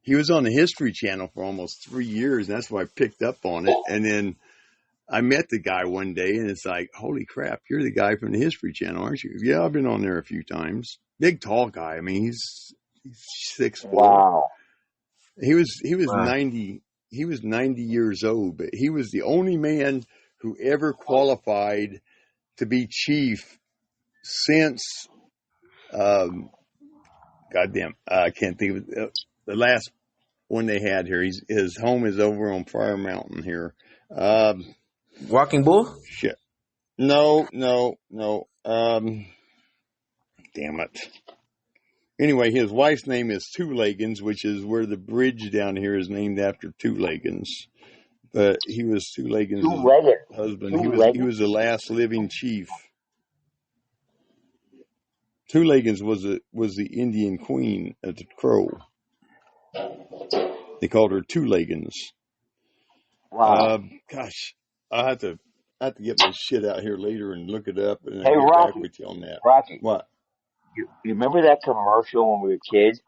He was on the History Channel for almost 3 years. And that's why I picked up on it. And then I met the guy one day, and it's like, holy crap, you're the guy from the History Channel, aren't you? Yeah, I've been on there a few times. Big, tall guy. I mean, he's 6'4". Wow. He was Wow. 90. He was 90 years old, but he was the only man who ever qualified to be chief since, goddamn, I can't think of it. The last one they had here. His home is over on Fire Mountain here. Walking Bull? Shit. No. Damn it. Anyway, his wife's name is Two Leggins, which is where the bridge down here is named after Two Leggins. But he was Two Leggins' husband. He was the last living chief. Two Leggins was the Indian queen of the Crow. They called her Two Leggins. Wow. Gosh, I have to get my shit out here later and look it up, and Hey, I'll get Rocky. back with you on that. Rocky, What? you remember that commercial when we were kids?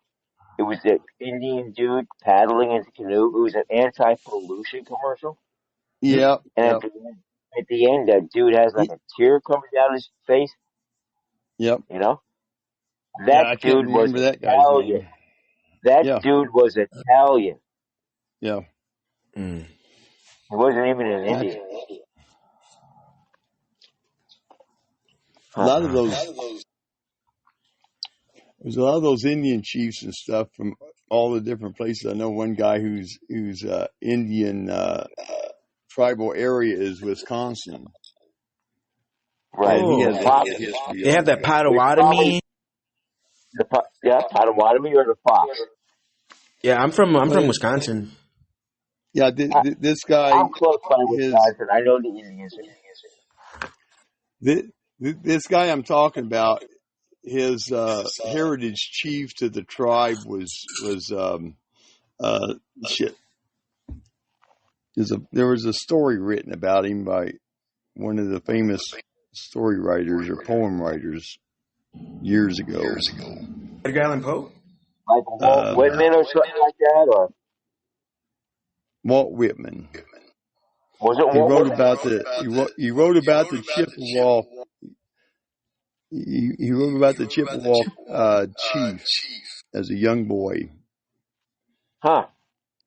It was the Indian dude paddling in the canoe. It was an anti-pollution commercial. Yep. And at the end, that dude has like a tear coming down his face. Yep. You know? Yeah, That I can't dude was remember that guy's Italian. name. That Yeah. dude was Italian. Yeah. Mm. He wasn't even an Indian. A lot of those. There's a lot of those Indian chiefs and stuff from all the different places. I know one guy whose Indian tribal area is Wisconsin. Right. And he has Oh, a history. they have that It's Potawatomi. probably Potawatomi or the Fox. Yeah, I'm from Wisconsin. Yeah, this guy. I'm close by Wisconsin. I know the Indians. This guy I'm talking about, his heritage chief to the tribe was shit. There was a story written about him by one of the famous story writers or poem writers years ago. Edgar Allan Poe? Like Walt Whitman or something like that, or Walt Whitman. was it He Walt wrote Whitman? he wrote about the Chippewa. He wrote about the Chippewa chief as a young boy. Huh.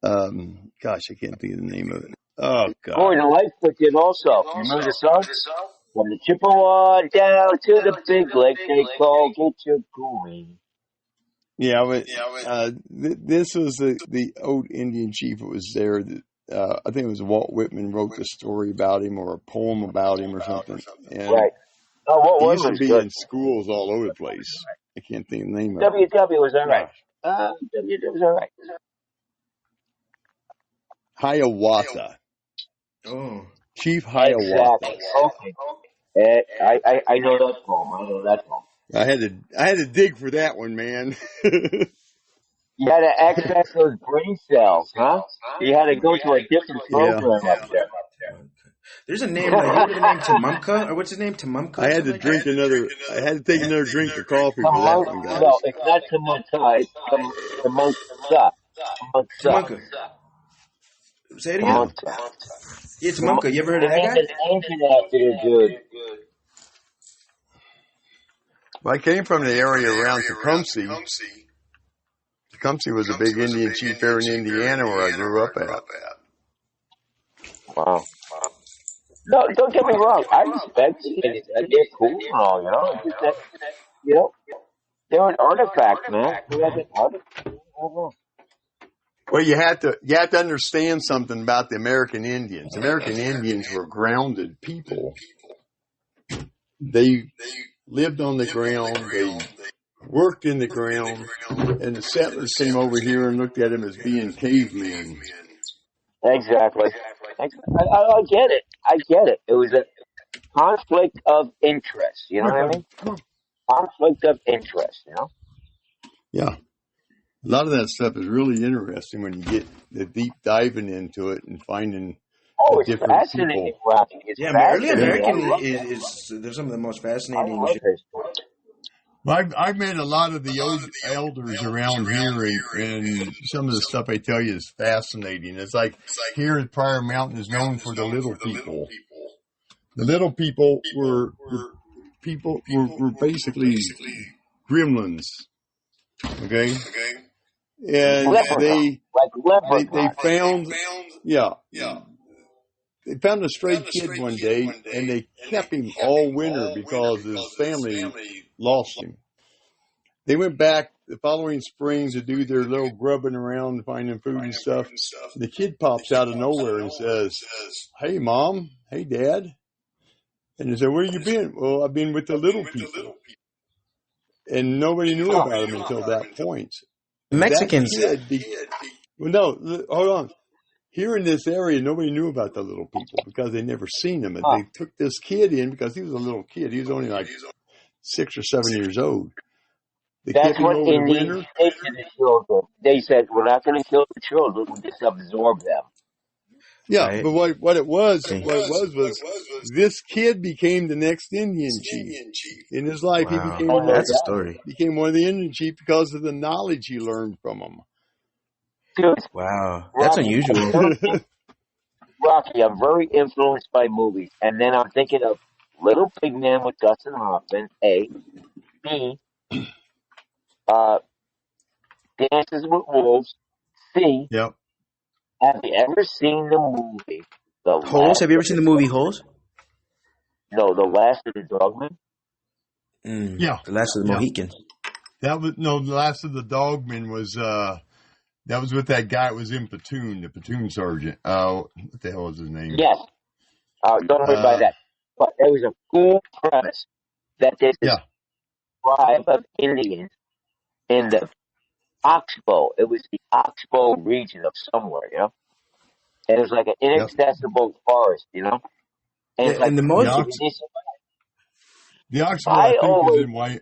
Gosh, I can't think of the name of it. Oh God. Boy, the Lightfoot did also. You remember the song? From the Chippewa down to the big lake they call Gitchagui. Yeah, but this was the old Indian chief that was there. I think it was Walt Whitman wrote the story about him or a poem about him or something. And Right. Oh, Walt he Whitman used to was be good. in schools all over the place. I can't think of the name of it. WW was alright. Gosh. WW was alright. Hiawatha. Oh. Chief Hiawatha. Exactly. Okay. I know that poem. I had to dig for that one, man. You had to access those brain cells, huh? You had to go to a different program up there. There's a name, like, you heard the name Tamumka? Or what's his name? Tamumka? I had to take another drink of coffee for that one, guys. No, it's not Tamunka, it's Tamunka. Tamunka. Say it again? Tamunka. Yeah, Tamunka. You ever heard They of that named guy? an engine after the dude. Well, I came from the area around Tecumseh. Tecumseh was a big Indian chief there in Indiana where I grew up at. Wow. No, don't get me wrong. I respect it. They're cool and all, you know. It's just that, you know, They're an artifact, man. They're like an artifact. Well, you have to understand something about the American Indians. American Indians were grounded people. They lived on the ground. They worked in the ground, and the settlers came over here and looked at them as being cavemen. Exactly. I get it. I get it. It was a conflict of interest. You know what I mean? Conflict of interest. You know? Yeah. A lot of that stuff is really interesting when you get the deep diving into it and finding the It's different fascinating, people. Rocky. It's Yeah, early fascinating. American is there's some of the most I fascinating love shit. history. Well, I've met a lot of the elders around here, and some of the stuff I tell you is fascinating. It's like here at Pryor Mountain is known for the little people. The little people were basically gremlins, okay? And they found they found a stray kid one day, and they kept him all winter because his family lost him. They went back the following spring to do their little grubbing around, finding food and stuff. The kid pops out of nowhere and says, "Hey, Mom. Hey, Dad." And they said, "Where you been?" "Well, I've been with the little people." And nobody knew about him until that point. Mexicans. No, hold on. Here in this area, nobody knew about the little people because they never seen them. And they took this kid in because he was a little kid. He was only like 6 or 7 years old. They That's kept him what over the Indians winter. did to the children. They said, "We're not going to kill the children. We'll just absorb them." Yeah, Right. but what it was this kid became the next Indian chief. In his life, he Wow. became That's a story. one of the Indian chiefs because of the knowledge he learned from them. Dude, Wow. That's Rocky, unusual. Rocky, I'm very influenced by movies, and then I'm thinking of Little Big Man with Dustin Hoffman. A, B, Dances with Wolves. C, Yep. have you ever seen the movie Holes? Have you ever seen the movie Holes? The Last of the Dogmen? Yeah. The Last of the Mohicans. The Last of the Dogmen was that was with that guy that was in platoon, the platoon sergeant. What the hell was his name? Yes. Don't worry about that. But there was a cool premise that there's this tribe of Indians in the Oxbow. It was the Oxbow region of somewhere, you know? And it was like an inaccessible forest, you know? And it's like, and the Oxbow,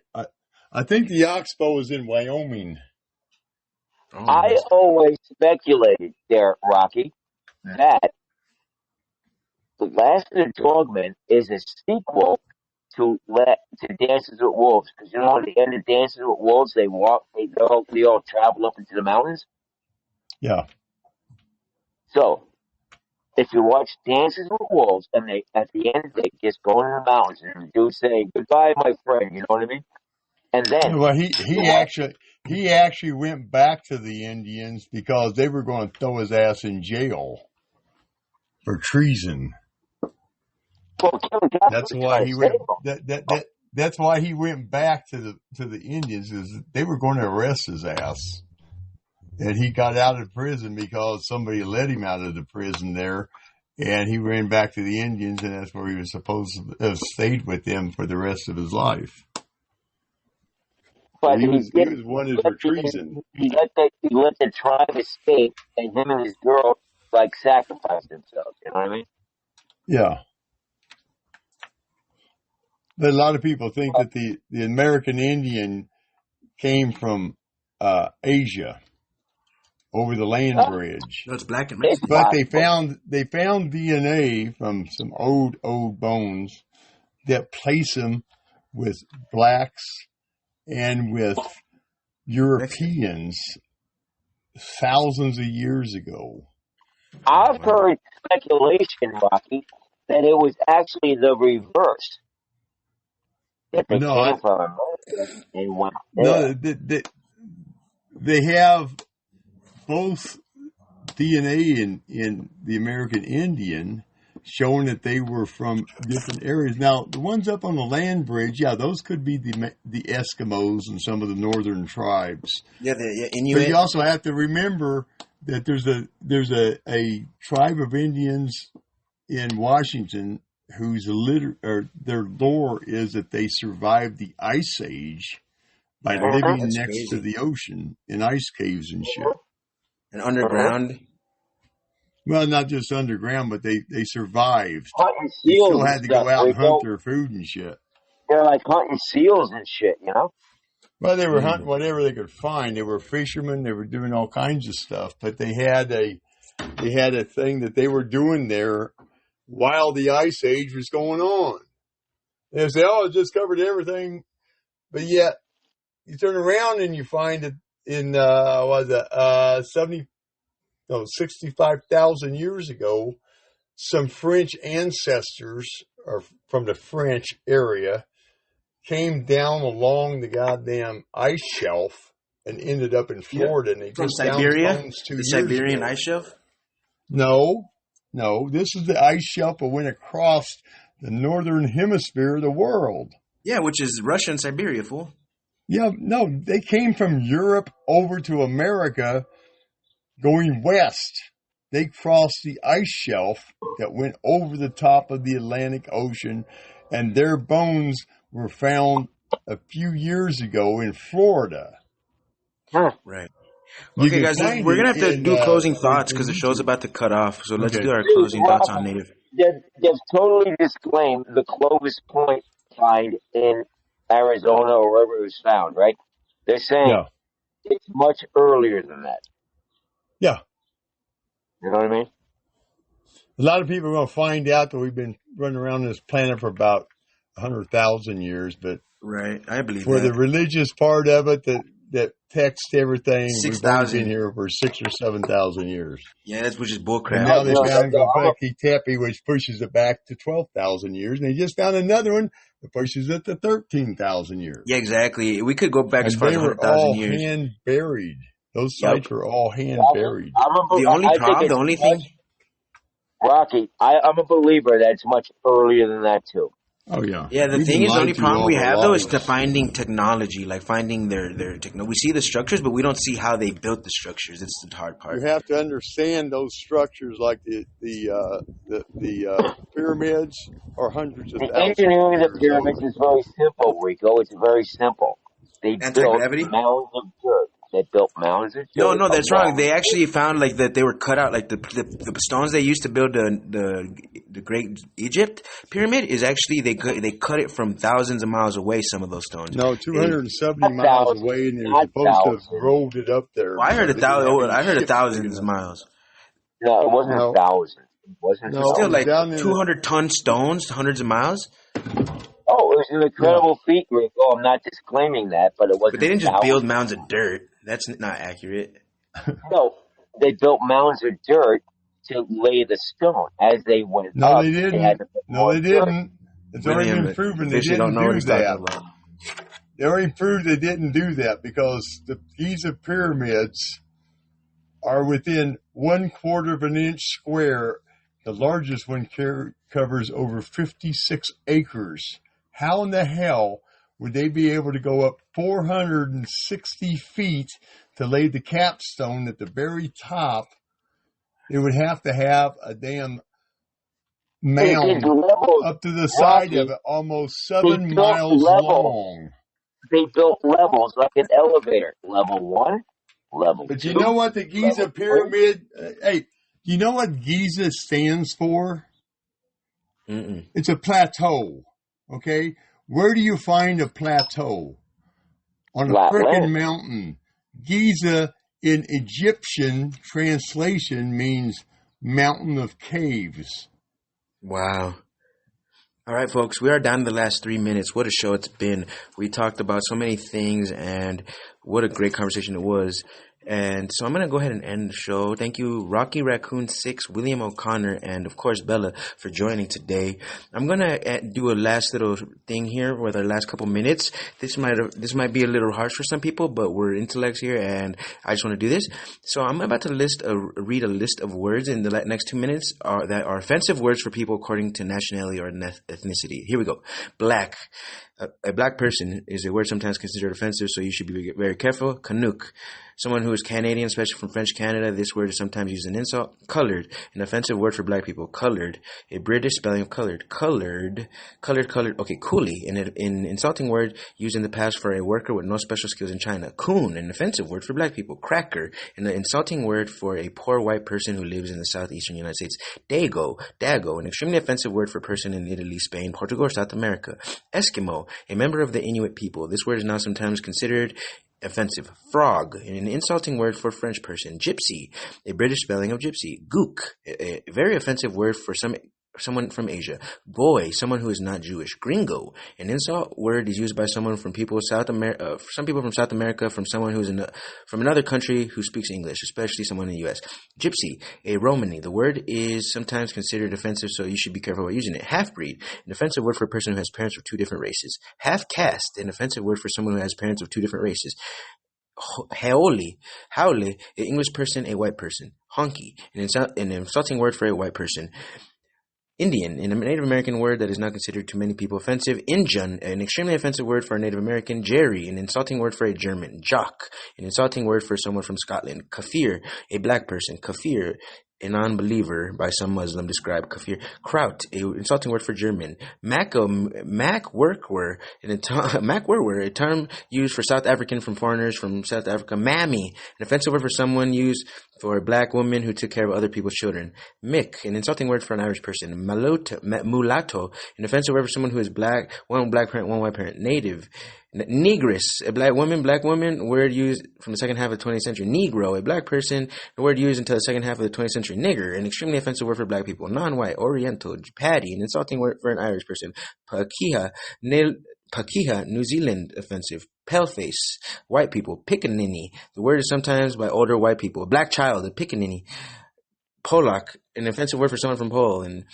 I think the Oxbow is in Wyoming. I always speculated there, Rocky, that The Last of the Dogmen is a sequel to Dances with Wolves. Because you know, at the end of Dances with Wolves, they all travel up into the mountains. Yeah. So, if you watch Dances with Wolves, and at the end they just go into the mountains and the dude saying, "Goodbye, my friend," you know what I mean? And then, well, he actually went back to the Indians because they were going to throw his ass in jail for treason. That's why he went. That's why he went back to the Indians, is they were going to arrest his ass, and he got out of prison because somebody let him out of the prison there, and he ran back to the Indians, and that's where he was supposed to have stayed with them for the rest of his life. But he was wanted for treason. He let the tribe escape, and him and his girl sacrificed themselves. You know what I mean? Yeah. But a lot of people think that the American Indian came from Asia over the land bridge. No, it's black and Mexican. But they found DNA from some old bones that place them with blacks and with Europeans thousands of years ago. I've heard speculation, Rocky, that it was actually the reverse. That they came from America and went there. No, they have both DNA in the American Indian, showing that they were from different areas. Now, the ones up on the land bridge, yeah, those could be the Eskimos and some of the northern tribes. Yeah, the But Inuit. you also have to remember that there's a tribe of Indians in Washington whose their lore is that they survived the Ice Age by living That's next to crazy. the ocean in ice caves and shit. And underground. Well, not just underground, but they survived. Hunting They seals still and had to go stuff. out We and hunt don't. their food and shit. They're like hunting seals and shit, you know. Well, they were hunting whatever they could find. They were fishermen. They were doing all kinds of stuff. But they had a thing that they were doing there while the Ice Age was going on. They say, "Oh, it just covered everything," but yet you turn around and you find it in 65,000 years ago, some French ancestors or from the French area came down along the goddamn ice shelf and ended up in Florida. And they From just Siberia? found bones 2 The years Siberian ago. ice shelf? No. This is the ice shelf that went across the northern hemisphere of the world. Yeah, which is Russia and Siberia, fool. Yeah, no, they came from Europe over to America going west. They crossed the ice shelf that went over the top of the Atlantic Ocean, and their bones were found a few years ago in Florida. Huh. Right. You Okay, can guys, find we're going to it have to in, do closing thoughts in because the show's YouTube. about to cut off. So let's Okay. do our Dude, closing thoughts on Rocky, native. they've totally disclaimed the Clovis Point find in Arizona or wherever it was found, right? They're saying Yeah. it's much earlier than that. Yeah. You know what I mean? A lot of people are going to find out that we've been running around this planet for about 100,000 years, but Right. I believe for the that. religious part of it, that text everything, we've only 6,000. been here for 6,000 or 7,000 years. Yeah, that's which is And bullcrap. now they No, found I'm Gobekli Tepe, which pushes it back to 12,000 years. And they just found another one that pushes it to 13,000 years. Yeah, exactly. We could go back as And far as they were 100,000 all years. hand buried. Those Yep. sites were all hand buried. The only problem, the only thing. Rocky, I'm a believer that it's much earlier than that too. Oh, yeah. Yeah, the We've thing been is, the only lied to problem we all our have though is lives. to finding technology, like finding their technology. We see the structures, but we don't see how they built the structures. It's the hard part. You have to understand those structures, like the pyramids, are hundreds of The thousands engineering of of the years pyramids old. is very simple, Rico. It's very simple. They built Anti-gravity? mounds of dirt. They built mounds of dirt. No, that's wrong. They along- actually found like that they were cut out, like the stones they used to build the Great Egypt pyramid is actually they cut it from thousands of miles away. Some of those stones. No, 270 Not miles thousands, away, and they were not supposed to have thousands. rolled it up there. Well, I heard because they didn't have any I heard ships thousands big of enough. miles. No, it wasn't No. a thousand. It wasn't No. a Still, thousand. like down in the- 200-ton stones, hundreds of miles. Oh, it was an incredible feat, Rico. I'm not disclaiming that, but it wasn't. But they didn't just build thousands. mounds of dirt. That's not accurate. No, they built mounds of dirt to lay the stone as they went No, up. they They had didn't. to put No, more they dirt. didn't. It's already William been proven they officially didn't don't know what do he's talking that. about. They already proved they didn't do that because the Giza pyramids are within 1/4 of an inch square. The largest one covers over 56 acres. How in the hell would they be able to go up 460 feet to lay the capstone at the very top? They would have to have a damn They mound did levels. up to the side Rocky, of it, almost they 7 built miles levels. long. They built levels like an elevator. Level 1, level But 2, you know what the Giza level 3. pyramid? Hey, do you know what Giza stands for? Mm-mm. It's a plateau. Okay, where do you find a plateau? On a Flat frickin' land. mountain. Giza in Egyptian translation means mountain of caves. Wow. All right, folks, we are down to the last 3 minutes. What a show it's been. We talked about so many things, and what a great conversation it was. And so I'm going to go ahead and end the show. Thank you, Rocky Raccoon 6, William O'Connor, and of course, Bella, for joining today. I'm going to do a last little thing here with our last couple minutes. This might be a little harsh for some people, but we're intellects here, and I just want to do this. So I'm about to read a list of words in the next 2 minutes that are offensive words for people according to nationality or ethnicity. Here we go. Black. A black person is a word sometimes considered offensive, so you should be very careful. Canuck. Someone who is Canadian, especially from French Canada, this word is sometimes used as an insult. Colored. An offensive word for black people. Colored. A British spelling of colored. Colored. Okay, coolie. An insulting word used in the past for a worker with no special skills in China. Coon. An offensive word for black people. Cracker. An insulting word for a poor white person who lives in the southeastern United States. Dago. An extremely offensive word for a person in Italy, Spain, Portugal, or South America. Eskimo. A member of the Inuit people. This word is now sometimes considered offensive. Frog, an insulting word for a French person. Gypsy, a British spelling of gypsy. Gook, a very offensive word for someone from Asia. Goy, someone who is not Jewish. Gringo, an insult word is used by someone from some people from South America, from someone who's from another country who speaks English, especially someone in the U.S. Gypsy, a Romany. The word is sometimes considered offensive, so you should be careful about using it. Half-breed, an offensive word for a person who has parents of two different races. Half-caste, an offensive word for someone who has parents of two different races. Haole, an English person, a white person. Honky, an insulting word for a white person. Indian, a Native American word that is not considered to many people offensive. Injun, an extremely offensive word for a Native American. Jerry, an insulting word for a German. Jock, an insulting word for someone from Scotland. Kafir, a black person. Kafir, a non-believer by some Muslim described kafir. Kraut, a insulting word for German. Macworwer, a term used for South African from foreigners from South Africa. Mammy, an offensive word for someone used for a black woman who took care of other people's children. Mick, an insulting word for an Irish person. Mulatto, an offensive word for someone who is black, one black parent, one white parent. Native. Negress, a black woman, word used from the second half of the 20th century. Negro, a black person, a word used until the second half of the 20th century. Nigger, an extremely offensive word for black people. Non-white, Oriental. Paddy, an insulting word for an Irish person. Pakeha, New Zealand offensive. Paleface, white people. Pickaninny, the word is sometimes by older white people. A black child, a pickaninny. Polak, an offensive word for someone from Poland.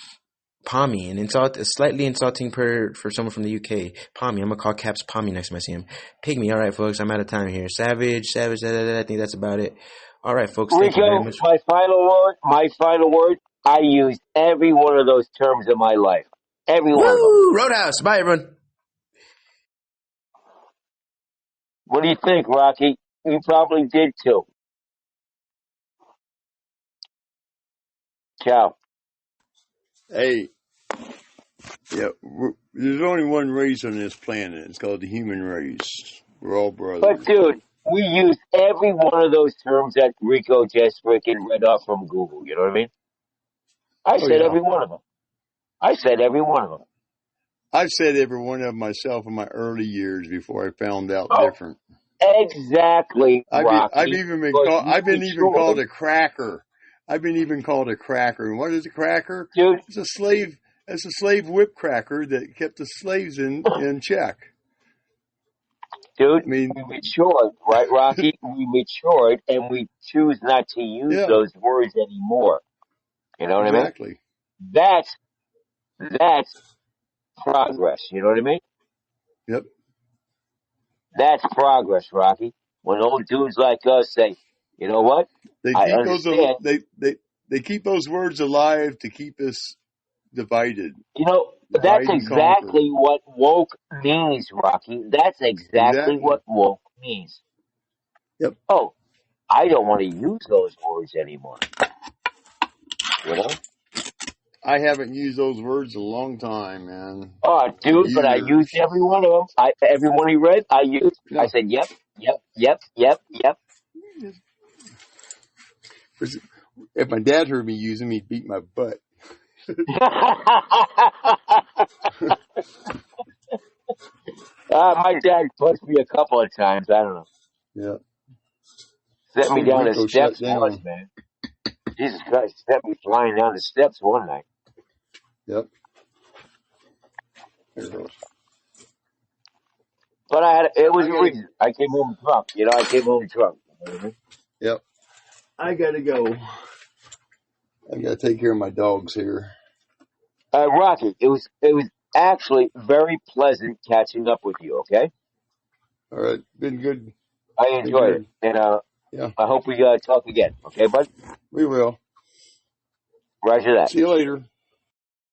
Pommy, a slightly insulting for someone from the UK. Pommy, I'm gonna call Caps Pommy next time I see him. Pygmy, all right, folks, I'm out of time here. Savage, I think that's about it. All right, folks, thank you very Rico, much. my final word, I used every one of those terms in my life. Every one of them. Woo! Roadhouse. Bye, everyone. What do you think, Rocky? You probably did too. Ciao. Hey, yeah, there's only one race on this planet. It's called the human race. We're all brothers. But dude, we used every one of those terms that Rico just freaking read off from Google. You know what I mean? I said every one of them. I've said every one of them myself in my early years before I found out Oh, different. exactly, Rocky. I've been even called a cracker. I've been even called a cracker. And what is a cracker? Dude, It's a slave whip cracker that kept the slaves in check. dude, I mean, we matured, right, Rocky? We matured, and we choose not to use yeah, those words anymore. You know what exactly. I mean? That's progress. You know what I mean? Yep. That's progress, Rocky. When old dudes like us say, you know what? They I keep understand. they keep those words alive to keep us divided. You know, that's Divide and conquer. exactly what woke means, Rocky. That's exactly what woke means. Yep. Oh, I don't want to use those words anymore. You know? I haven't used those words in a long time, man. Oh, dude, but I Years. used every one of them. Every one he read, I used. No. I said, yep, yep, yep, yep, yep. If my dad heard me use them, he'd beat my butt. My dad pushed me a couple of times. I don't know. Yeah. Set me down the Rico steps shut down. once, man. Jesus Christ, set me flying down the steps one night. Yep. There it goes. But it was a reason. I came home drunk. You know, I came home drunk. You know what I mean? Yep. I gotta go. I gotta take care of my dogs here. Rocky, it was actually very pleasant catching up with you. Okay, All right. Been good. I Been enjoyed it, good. and Yeah, I hope we talk again. Okay, bud. we will. Roger that. See you later.